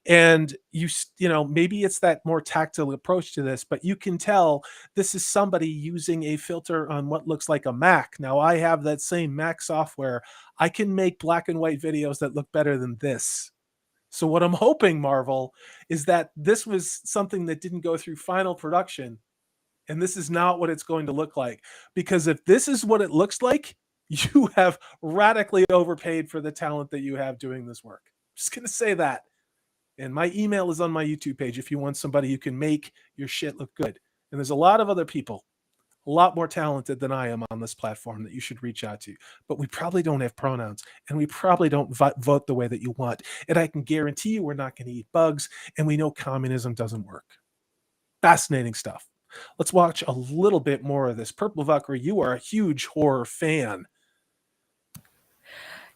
And you know, maybe it's that more tactile approach to this, but you can tell this is somebody using a filter on what looks like a Mac. Now I have that same Mac software. I can make black and white videos that look better than this. So what I'm hoping, Marvel, is that this was something that didn't go through final production, and this is not what it's going to look like. Because if this is what it looks like, you have radically overpaid for the talent that you have doing this work. Just going to say that. And my email is on my YouTube page if you want somebody who can make your shit look good. And there's a lot of other people, a lot more talented than I am on this platform that you should reach out to. But we probably don't have pronouns, and we probably don't vote the way that you want. And I can guarantee you we're not going to eat bugs, and we know communism doesn't work. Fascinating stuff. Let's watch a little bit more of this. Purple Valkyrie, you are a huge horror fan.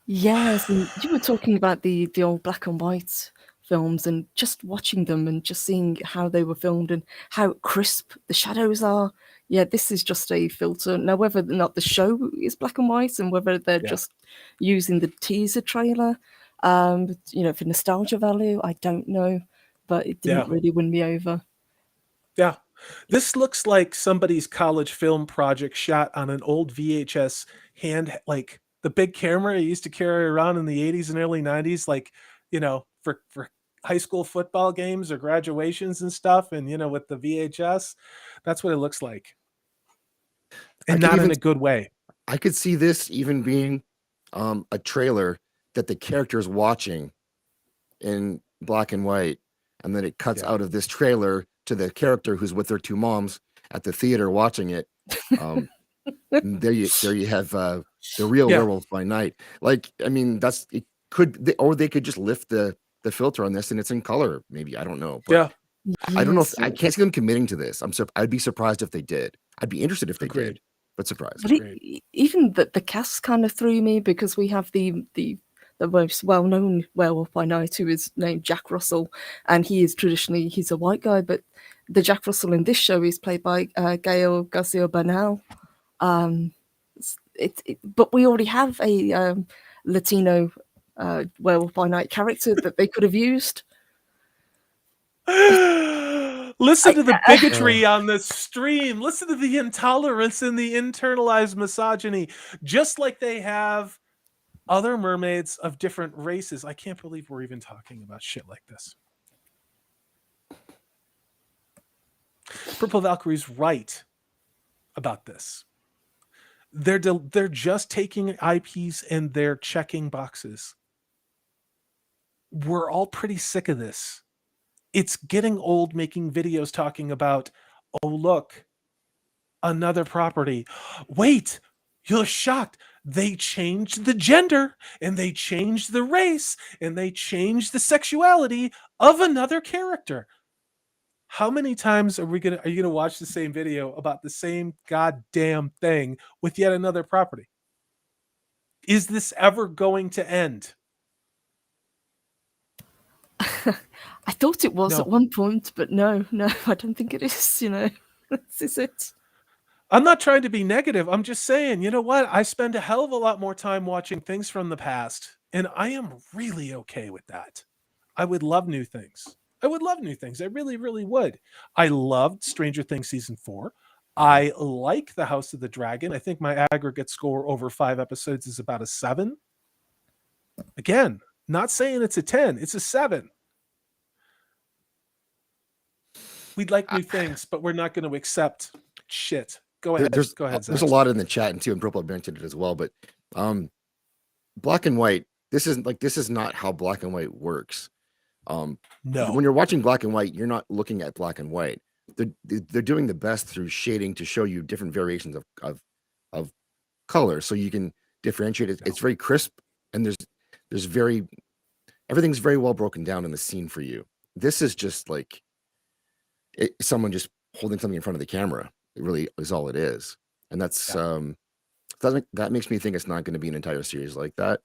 Yes, and you were talking about the old black and white films, and just watching them and just seeing how they were filmed and how crisp the shadows are. Yeah, this is just a filter. Now, whether or not the show is black and white and whether they're just using the teaser trailer, you know, for nostalgia value, I don't know, but it didn't really win me over. Yeah. This looks like somebody's college film project shot on an old VHS hand, like the big camera you used to carry around in the 80s and early 90s, like, you know, for high school football games or graduations and stuff. And, you know, with the VHS, that's what it looks like. And not in a good way. I could see this even being a trailer that the character is watching in black and white. And then it cuts out of this trailer to the character who's with their two moms at the theater watching it. There you have the real Werewolf by Night. Like, I mean, or they could just lift the filter on this and it's in color. Maybe, I don't know. But I don't know if I can't see them committing to this. I'd be surprised if they did. I'd be interested if they did, but surprised. But even the cast kind of threw me, because we have the most well-known Werewolf by Night, who is named Jack Russell, and he's a white guy, but the Jack Russell in this show is played by Gael Garcia Bernal. But we already have a Latino Werewolf by Night character that they could have used. Listen to the bigotry on this stream. Listen to the intolerance and the internalized misogyny, just like they have other mermaids of different races. I can't believe we're even talking about shit like this. Purple Valkyrie's right about this. They're just taking IPs and they're checking boxes. We're all pretty sick of this. It's getting old making videos talking about, oh, look, another property. Wait, you're shocked. They changed the gender and they changed the race and they changed the sexuality of another character. How many times are you gonna watch the same video about the same goddamn thing with yet another property? Is this ever going to end? I thought it was at one point, but no, I don't think it is, you know. This is it. I'm not trying to be negative. I'm just saying, you know what? I spend a hell of a lot more time watching things from the past, and I am really okay with that. I would love new things. I really, really would. I loved Stranger Things Season 4. I like The House of the Dragon. I think my aggregate score over 5 episodes is about a 7. Again, not saying it's a 10. It's a 7. We'd like new things, but we're not going to accept shit. Go ahead. Go ahead, Zach. There's a lot in the chat, and too, and Purple mentioned it as well. But black and white. This is not how black and white works. No. When you're watching black and white, you're not looking at black and white. They're doing the best through shading to show you different variations of color, so you can differentiate it. It's very crisp, and everything's very well broken down in the scene for you. This is just like someone just holding something in front of the camera. It really is all it is, and that's that makes me think it's not going to be an entire series like that.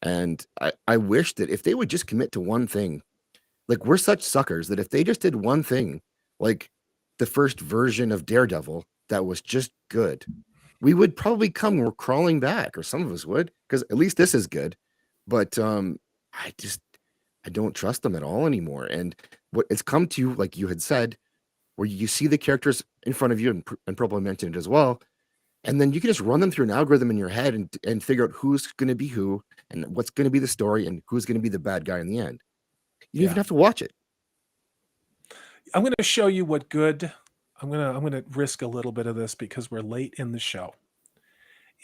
And I wish that if they would just commit to one thing, like, we're such suckers that if they just did one thing, like the first version of Daredevil that was just good, we would probably come crawling back, or some of us would, because at least this is good. But I I don't trust them at all anymore. And what it's come to, like you had said, where you see the characters in front of you, and Purple mentioned it as well, and then you can just run them through an algorithm in your head and figure out who's going to be who and what's going to be the story and who's going to be the bad guy in the end. You don't even have to watch it. I'm going to show you what good. I'm going to risk a little bit of this because we're late in the show.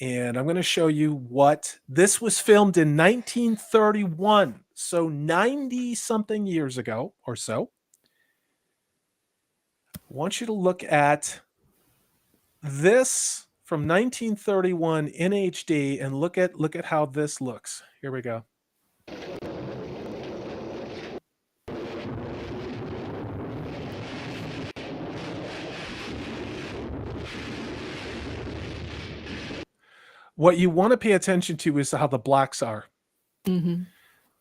And I'm going to show you what this was filmed in 1931. So 90 something years ago or so. I want you to look at this from 1931 in HD and look at how this looks. Here we go. What you want to pay attention to is how the blacks are. Mm-hmm.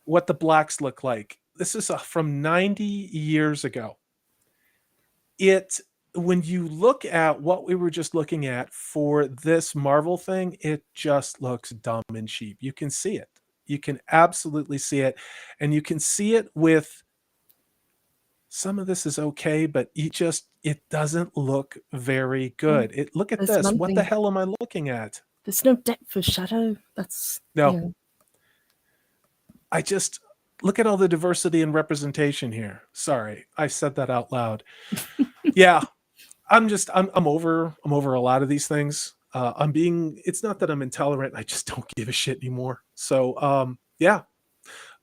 What the blacks look like. This is from 90 years ago. When you look at what we were just looking at for this Marvel thing, it just looks dumb and cheap. You can see it. You can absolutely see it. And you can see it with some of this is okay, but it doesn't look very good. Look at this. What the hell am I looking at? There's no depth for shadow. That's no. Yeah. I just look at all the diversity and representation here. Sorry, I said that out loud. Yeah, I'm over a lot of these things. It's not that I'm intolerant. I just don't give a shit anymore. So, yeah.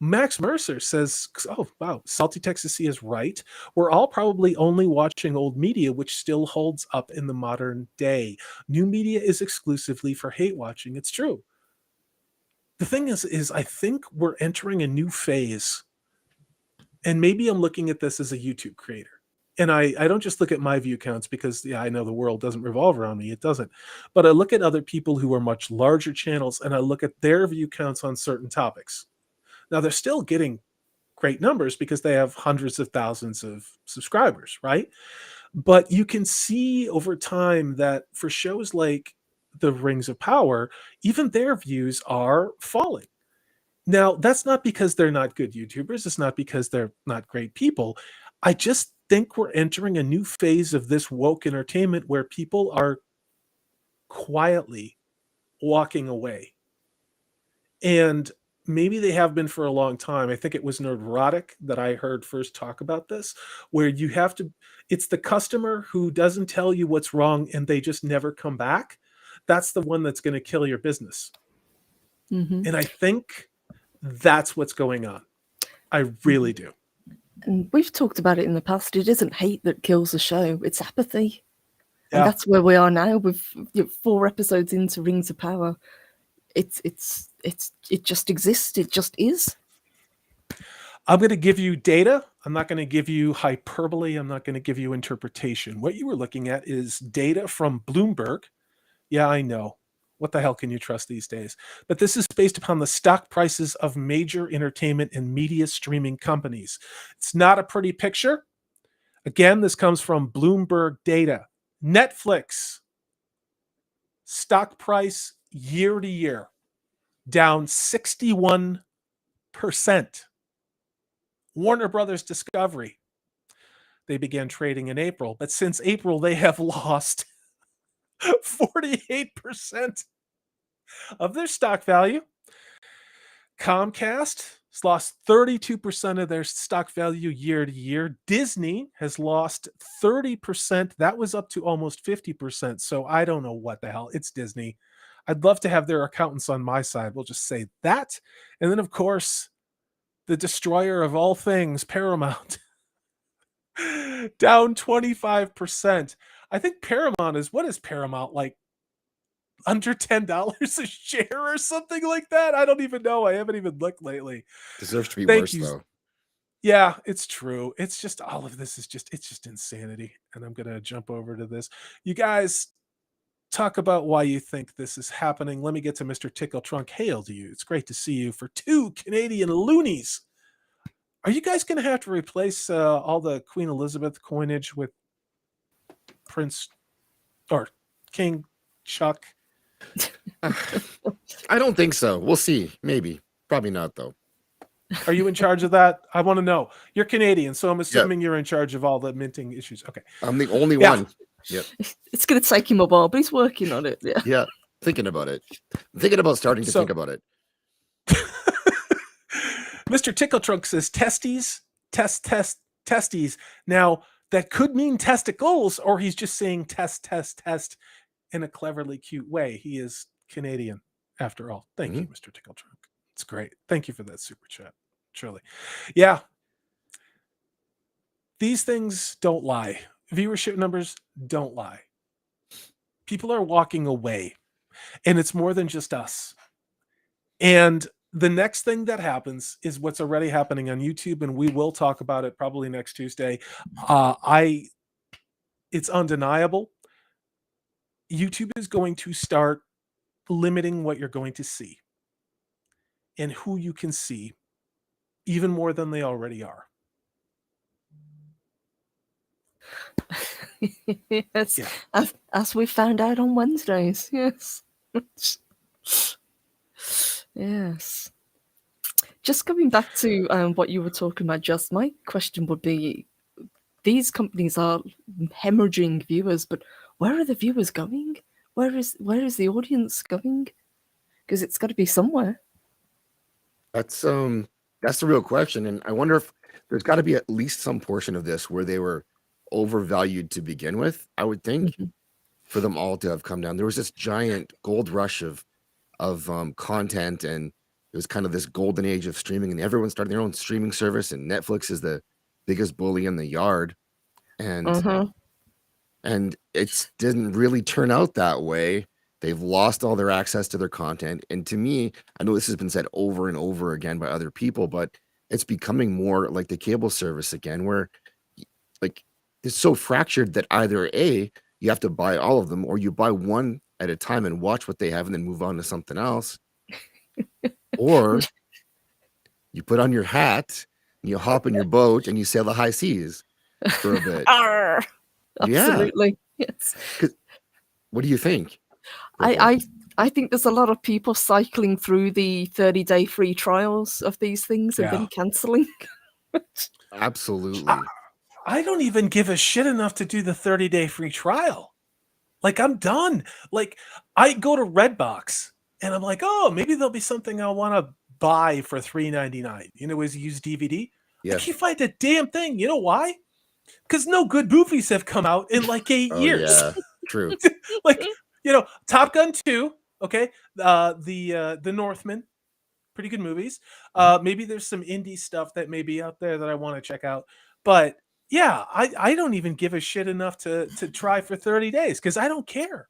Max Mercer says, oh, wow, Salty Texas C is right. We're all probably only watching old media, which still holds up in the modern day. New media is exclusively for hate watching. It's true. The thing is I think we're entering a new phase. And maybe I'm looking at this as a YouTube creator. And I don't just look at my view counts because, yeah, I know the world doesn't revolve around me. It doesn't. But I look at other people who are much larger channels, and I look at their view counts on certain topics. Now, they're still getting great numbers because they have hundreds of thousands of subscribers, right? But you can see over time that for shows like The Rings of Power, even their views are falling. Now, that's not because they're not good YouTubers. It's not because they're not great people. I just think we're entering a new phase of this woke entertainment where people are quietly walking away. And maybe they have been for a long time. I think it was Nerdrotic that I heard first talk about this, where it's the customer who doesn't tell you what's wrong and they just never come back. That's the one that's going to kill your business. Mm-hmm. And I think that's what's going on. I really do. And we've talked about it in the past. It isn't hate that kills a show. It's apathy. Yeah. And that's where we are now with 4 episodes into Rings of Power. It just exists. It just is. I'm going to give you data. I'm not going to give you hyperbole. I'm not going to give you interpretation. What you were looking at is data from Bloomberg. Yeah, I know. What the hell can you trust these days? But this is based upon the stock prices of major entertainment and media streaming companies. It's not a pretty picture. Again, this comes from Bloomberg data. Netflix stock price year to year down 61%. Warner Brothers Discovery, they began trading in April, but since April they have lost 48% of their stock value. Comcast has lost 32% of their stock value year to year. Disney has lost 30%. That was up to almost 50%. So I don't know what the hell. It's Disney. I'd love to have their accountants on my side. We'll just say that. And then, of course, the destroyer of all things, Paramount, down 25%. I think Paramount what is Paramount, like under $10 a share or something like that? I don't even know. I haven't even looked lately. Deserves to be worse, though. Yeah, it's true. It's just all of this is it's just insanity. And I'm going to jump over to this. You guys talk about why you think this is happening. Let me get to Mr. Tickle Trunk. Hail to you. It's great to see you for 2 Canadian loonies. Are you guys going to have to replace all the Queen Elizabeth coinage with Prince or King Chuck? I don't think so. We'll see. Maybe. Probably not, though. Are you in charge of that? I want to know. You're Canadian, so I'm Yeah. assuming you're in charge of all the minting issues. Okay. I'm the only Yeah. one. Yep. It's going to take him a while, but he's working on it. Yeah. Yeah. Thinking about it. Thinking about starting to So- think about it. Mr. Tickle Trunk says testes, testes. Now, that could mean testicles, or he's just saying test in a cleverly cute way. He is Canadian, after all. Thank you, Mr. Tickle Trunk. It's great. Thank you for that super chat. Truly. Yeah. These things don't lie. Viewership numbers don't lie. People are walking away, and it's more than just us. And the next thing that happens is what's already happening on YouTube, and we will talk about it probably next Tuesday. It's undeniable. YouTube is going to start limiting what you're going to see and who you can see, even more than they already are. Yes, Yeah. as we found out on Wednesdays. Yes. Yes. Just going back to what you were talking about, just my question would be, these companies are hemorrhaging viewers, but where are the viewers going? Where is the audience going? Because it's got to be somewhere. That's the real question. And I wonder if there's got to be at least some portion of this where they were overvalued to begin with, I would think, for them all to have come down. There was this giant gold rush of content, and it was kind of this golden age of streaming, and everyone started their own streaming service, and Netflix is the biggest bully in the yard. And and it didn't really turn out that way. They've lost all their access to their content. And to me, I know this has been said over and over again by other people, but it's becoming more like the cable service again, where like it's so fractured that either A, you have to buy all of them, or you buy one at a time and watch what they have and then move on to something else. Or you put on your hat, and you hop in your boat, and you sail the high seas for a bit. Arr! Absolutely. Yes. What do you think? I think there's a lot of people cycling through the 30-day free trials of these things and then canceling. Absolutely. I don't even give a shit enough to do the 30-day free trial. Like, I'm done. Like, I go to Redbox and I'm like, oh, maybe there'll be something I want to buy for $3.99. You know, as a used DVD. Yeah. I can't find a damn thing. You know why? Because no good movies have come out in like 8 years. Yeah, true. Like, you know, Top Gun 2, okay, the Northman, pretty good movies. Maybe there's some indie stuff that may be out there that I want to check out. But yeah, I don't even give a shit enough to try for 30 days because I don't care.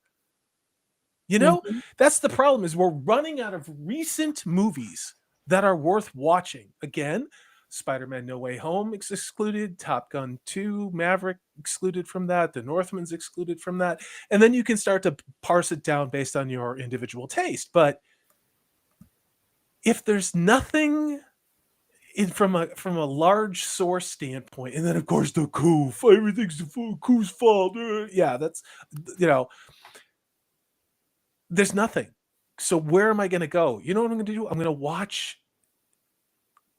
You know, that's the problem, is we're running out of recent movies that are worth watching. Again, Spider-Man No Way Home is excluded, Top Gun 2, Maverick excluded from that, The Northman's excluded from that, and then you can start to parse it down based on your individual taste. But if there's nothing from a large source standpoint, and then of course the coup, everything's the coup's fault. Yeah, that's, you know, there's nothing. So where am I going to go? You know what I'm going to do? I'm going to watch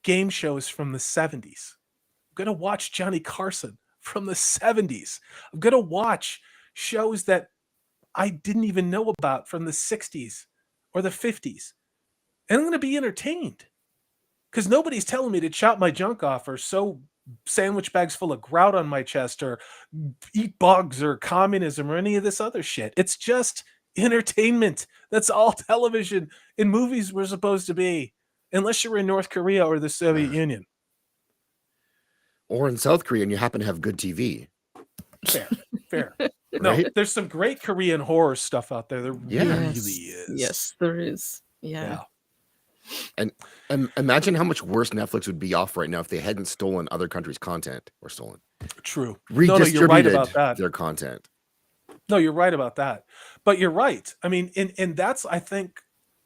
game shows from the 70s. I'm going to watch Johnny Carson from the 70s. I'm going to watch shows that I didn't even know about from the 60s or the 50s. And I'm going to be entertained because nobody's telling me to chop my junk off or sew sandwich bags full of grout on my chest or eat bugs or communism or any of this other shit. It's just entertainment. That's all television and movies were supposed to be. Unless you're in North Korea or the Soviet Union. Or in South Korea and you happen to have good TV. Fair. No, Right? there's some great Korean horror stuff out there. There really is. Yes, there is. Yeah. And imagine how much worse Netflix would be off right now if they hadn't stolen other countries' content or stolen. True. Redistributed you're right about that. their content. No, you're right about that. But you're right. I mean, and that's, I think,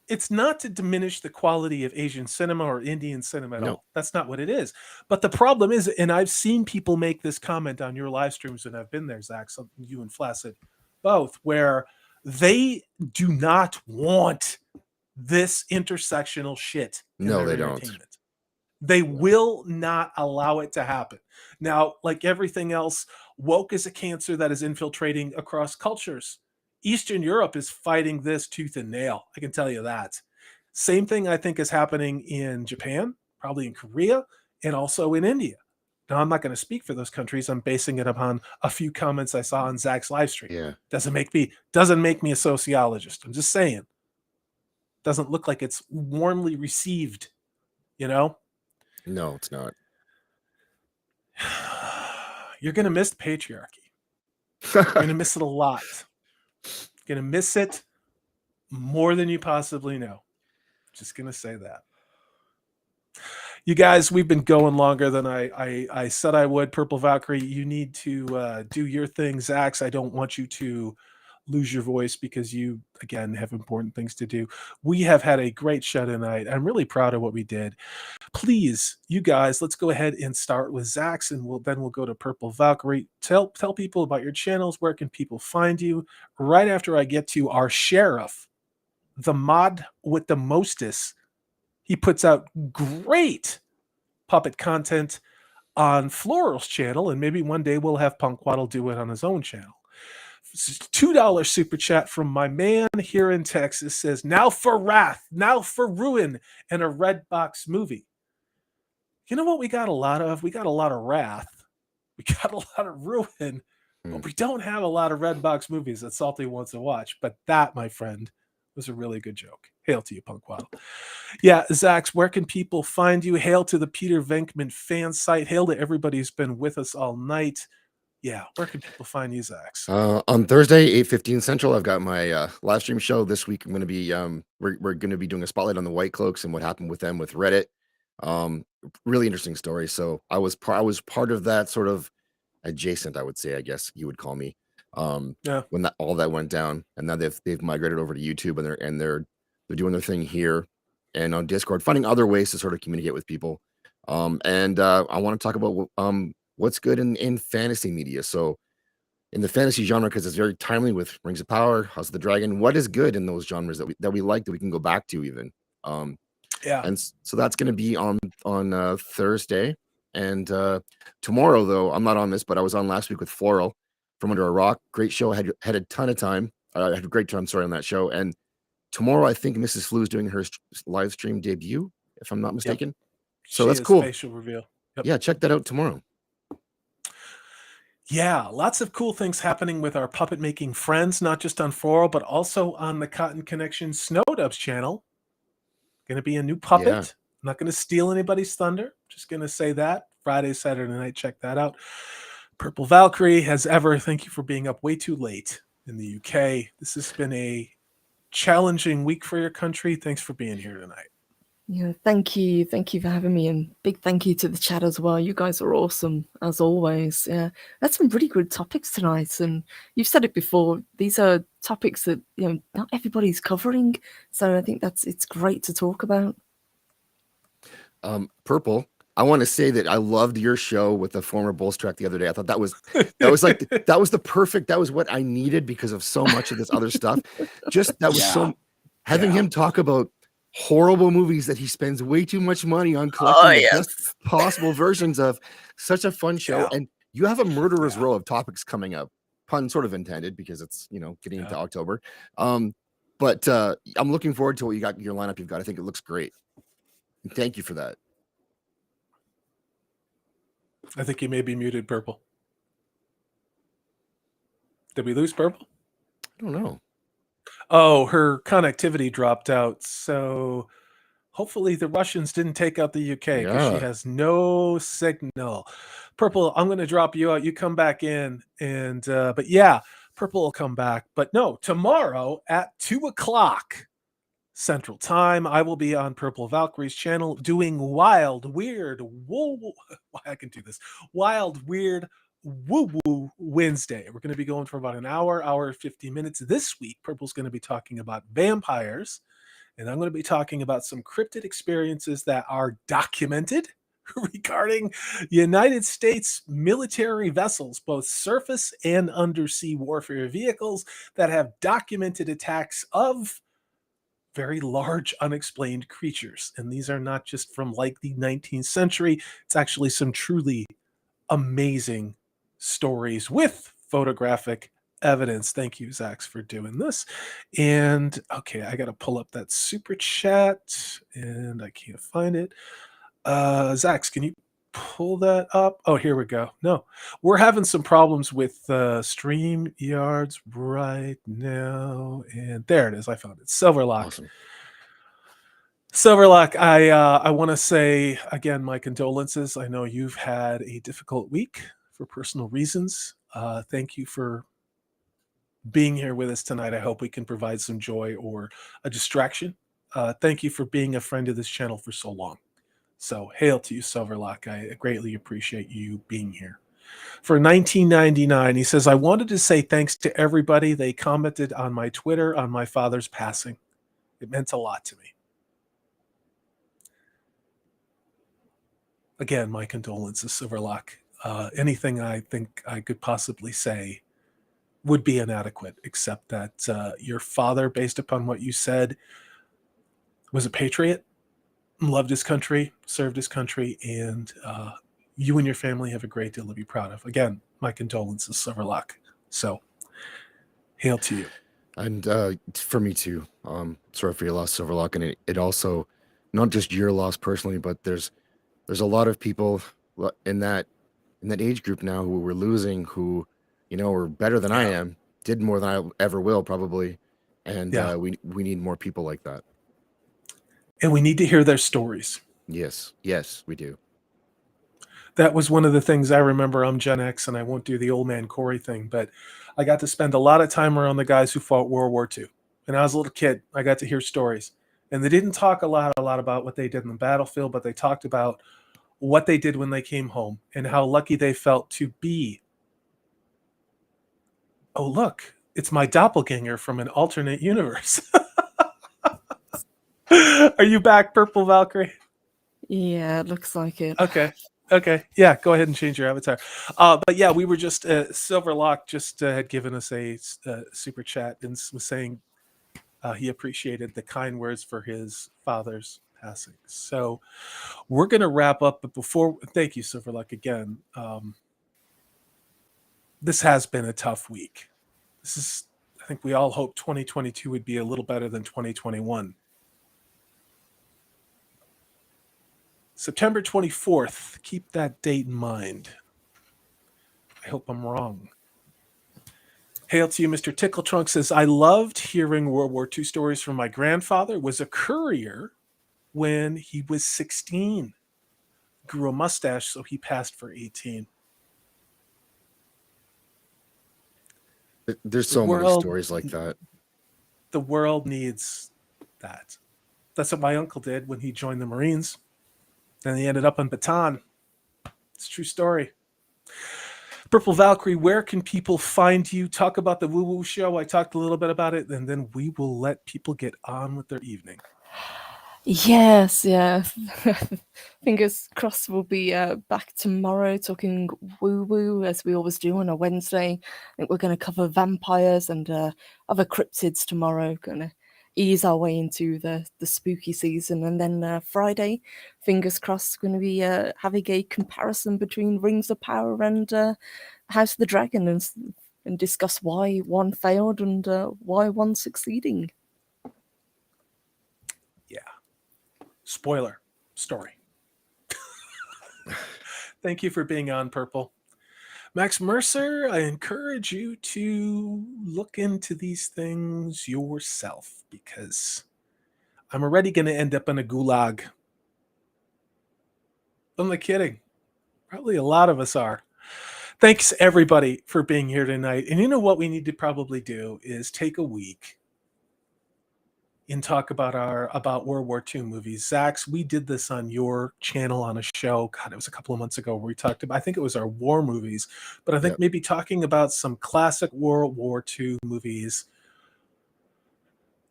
it's not to diminish the quality of Asian cinema or Indian cinema at all. That's not what it is. But the problem is, and I've seen people make this comment on your live streams, and I've been there, Zach, so you and Flaccid both, where they do not want this intersectional shit. No, they don't. They will not allow it to happen. Now, like everything else, woke is a cancer that is infiltrating across cultures. Eastern Europe is fighting this tooth and nail. I can tell you that. Same thing I think is happening in Japan, probably in Korea, and also in India. Now, I'm not going to speak for those countries. I'm basing it upon a few comments I saw on Zach's live stream. Yeah. Doesn't make me a sociologist. I'm just saying. Doesn't look like it's warmly received, you know? No, it's not. You're going to miss patriarchy. You're going to miss it a lot. You're going to miss it more than you possibly know. Just going to say that. You guys, we've been going longer than I said I would. Purple Valkyrie, you need to do your thing. Zax, I don't want you to lose your voice because you, again, have important things to do. We have had a great show tonight. I'm really proud of what we did. Please, you guys, let's go ahead and start with Zax, and we'll go to Purple Valkyrie. Tell people about your channels. Where can people find you? Right after I get to our sheriff, the mod with the mostest. He puts out great puppet content on Floral's channel, and maybe one day we'll have Punkwaddle do it on his own channel. $2 super chat from my man here in Texas says, now for wrath, now for ruin, and a red box movie. You know what we got a lot of? We got a lot of wrath. We got a lot of ruin, but we don't have a lot of red box movies that Salty wants to watch. But that, my friend, was a really good joke. Hail to you, Punkwaddle. Yeah, Zax, where can people find you? Hail to the Peter Venkman fan site. Hail to everybody who's been with us all night. Yeah, where can people find you, Zax? On Thursday, 8:15 Central, I've got my live stream show. This week, I'm going to be we're going to be doing a spotlight on the White Cloaks and what happened with them with Reddit. Really interesting story. So I was part of that sort of adjacent, I would say, I guess you would call me. When all that went down, and now they've migrated over to YouTube, and they're doing their thing here and on Discord, finding other ways to sort of communicate with people. And I want to talk about what's good in fantasy media. So in the fantasy genre, because it's very timely with Rings of Power, House of the Dragon, what is good in those genres that we like, that we can go back to even. And so that's going to be on Thursday. And tomorrow, though, I'm not on this, but I was on last week with Floral from Under a Rock. Great show. Had a ton of time. I had a great time, on that show. And tomorrow, I think Mrs. Flu is doing her live stream debut, if I'm not mistaken. So that's cool. Facial reveal. Yeah, check that out tomorrow. Yeah, lots of cool things happening with our puppet making friends, not just on Floral, but also on the Cotton Connection Snowdubs channel. Going to be a new puppet. Yeah. I'm not going to steal anybody's thunder. Just going to say that. Friday, Saturday night, check that out. Purple Valkyrie, as ever, thank you for being up way too late in the UK. This has been a challenging week for your country. Thanks for being here tonight. Yeah, thank you. Thank you for having me, and big thank you to the chat as well. You guys are awesome, as always. Yeah, that's some really good topics tonight, and you've said it before. These are topics that, not everybody's covering, so I think it's great to talk about. Purple, I want to say that I loved your show with the former Bulls track the other day. I thought that was the perfect. That was what I needed because of so much of this other stuff. Having him talk about horrible movies that he spends way too much money on collecting the best possible versions of. Such a fun show. And you have a murderer's row of topics coming up, pun sort of intended, because it's getting into October. But I'm looking forward to what you got, your lineup you've got. I think it looks great. And thank you for that. I think you may be muted, Purple. Did we lose Purple? I don't know. Oh, her connectivity dropped out. So hopefully the Russians didn't take out the UK, because she has no signal. Purple, I'm going to drop you out. You come back in. And but yeah, Purple will come back. But no, tomorrow at 2:00 Central Time, I will be on Purple Valkyrie's channel doing Wild Weird Woo Woo Wednesday. We're going to be going for about an hour 50 minutes. This week, Purple's going to be talking about vampires, and I'm going to be talking about some cryptid experiences that are documented regarding United States military vessels, both surface and undersea warfare vehicles, that have documented attacks of very large unexplained creatures. And these are not just from like the 19th century. It's actually some truly amazing stories with photographic evidence. Thank you, Zax, for doing this. And okay, I got to pull up that super chat and I can't find it. Zax, can you pull that up? Oh, here we go. No, we're having some problems with Stream Yards right now. And there it is. I found it. Silverlock. Awesome. Silverlock, I want to say again my condolences. I know you've had a difficult week for personal reasons. Thank you for being here with us tonight. I hope we can provide some joy or a distraction. Thank you for being a friend of this channel for so long. So hail to you, Silverlock. I greatly appreciate you being here. For 1999, he says, I wanted to say thanks to everybody. They commented on my Twitter on my father's passing. It meant a lot to me. Again, my condolences, Silverlock. Anything I think I could possibly say would be inadequate, except that your father, based upon what you said, was a patriot, loved his country, served his country, and you and your family have a great deal to be proud of. Again, my condolences, Silverlock. So, hail to you. And for me too. Sorry for your loss, Silverlock, and it also, not just your loss personally, but there's a lot of people in that age group now who we're losing, who, you know, are better than I am, did more than I ever will probably, and we need more people like that. And we need to hear their stories. Yes, we do. That was one of the things I remember. I'm Gen X, and I won't do the old man Corey thing, but I got to spend a lot of time around the guys who fought World War II. And I was a little kid. I got to hear stories. And they didn't talk a lot about what they did in the battlefield, but they talked about what they did when they came home and how lucky they felt to be. Oh, look, it's my doppelganger from an alternate universe. Are you back, Purple Valkyrie? Yeah, it looks like it. Okay. Yeah, go ahead and change your avatar. But yeah, we were just, Silverlock just had given us a super chat and was saying he appreciated the kind words for his father's passing. So we're going to wrap up, but thank you, Silverlock, again. This has been a tough week. I think we all hope 2022 would be a little better than 2021. September 24th. Keep that date in mind. I hope I'm wrong. Hail to you, Mr. Tickle Trunk says, I loved hearing World War II stories from my grandfather. Was a courier when he was 16. Grew a mustache, so he passed for 18. There's so many stories like that. The world needs that. That's what my uncle did when he joined the Marines. Then he ended up in Bataan. It's a true story. Purple Valkyrie, where can people find you? Talk about the Woo Woo Show. I talked a little bit about it, and then we will let people get on with their evening. Yes, yeah. Fingers crossed we'll be back tomorrow talking woo-woo as we always do on a Wednesday. I think we're going to cover vampires and other cryptids tomorrow. Going to ease our way into the spooky season. And then Friday, fingers crossed, going to be having a comparison between Rings of Power and House of the Dragon and discuss why one failed and why one's succeeding. Spoiler story. Thank you for being on, Purple. Max Mercer, I encourage you to look into these things yourself because I'm already going to end up in a gulag. I'm not kidding. Probably a lot of us are. Thanks, everybody, for being here tonight. And you know what we need to probably do is take a week and talk about World War II movies. Zax, we did this on your channel on a show. God, it was a couple of months ago where we talked about, I think it was our war movies, but I think maybe talking about some classic World War II movies.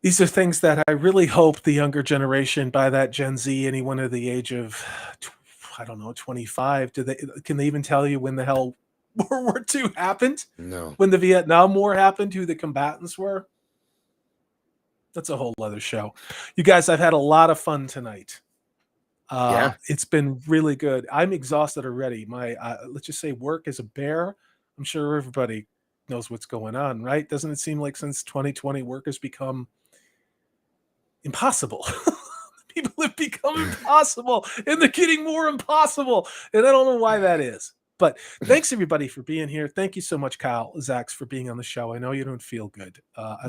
These are things that I really hope the younger generation, by that Gen Z, anyone of the age of, I don't know, 25, can they even tell you when the hell World War II happened? No. When the Vietnam War happened, who the combatants were? That's a whole other show. You guys, I've had a lot of fun tonight. It's been really good. I'm exhausted already. My let's just say work is a bear. I'm sure everybody knows what's going on, right? Doesn't it seem like since 2020 work has become impossible? People have become impossible, and they're getting more impossible, and I don't know why that is. But thanks everybody for being here. Thank you so much, Kyle Zax, for being on the show. I know you don't feel good. I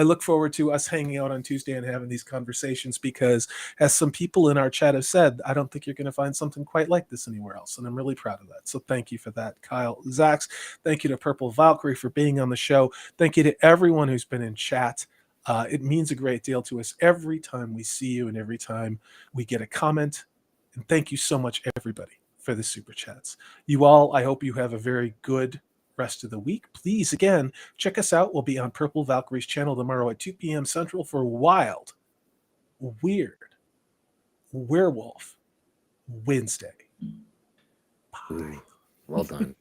look forward to us hanging out on Tuesday and having these conversations, because as some people in our chat have said, I don't think you're going to find something quite like this anywhere else. And I'm really proud of that. So thank you for that, Kyle Zax. Thank you to Purple Valkyrie for being on the show. Thank you to everyone who's been in chat. It means a great deal to us every time we see you and every time we get a comment. And thank you so much, everybody, for the super chats. You all, I hope you have a very good rest of the week. Please, again, check us out. We'll be on Purple Valkyrie's channel tomorrow at 2 p.m. Central for Wild, Weird, Werewolf Wednesday. Bye. Well done.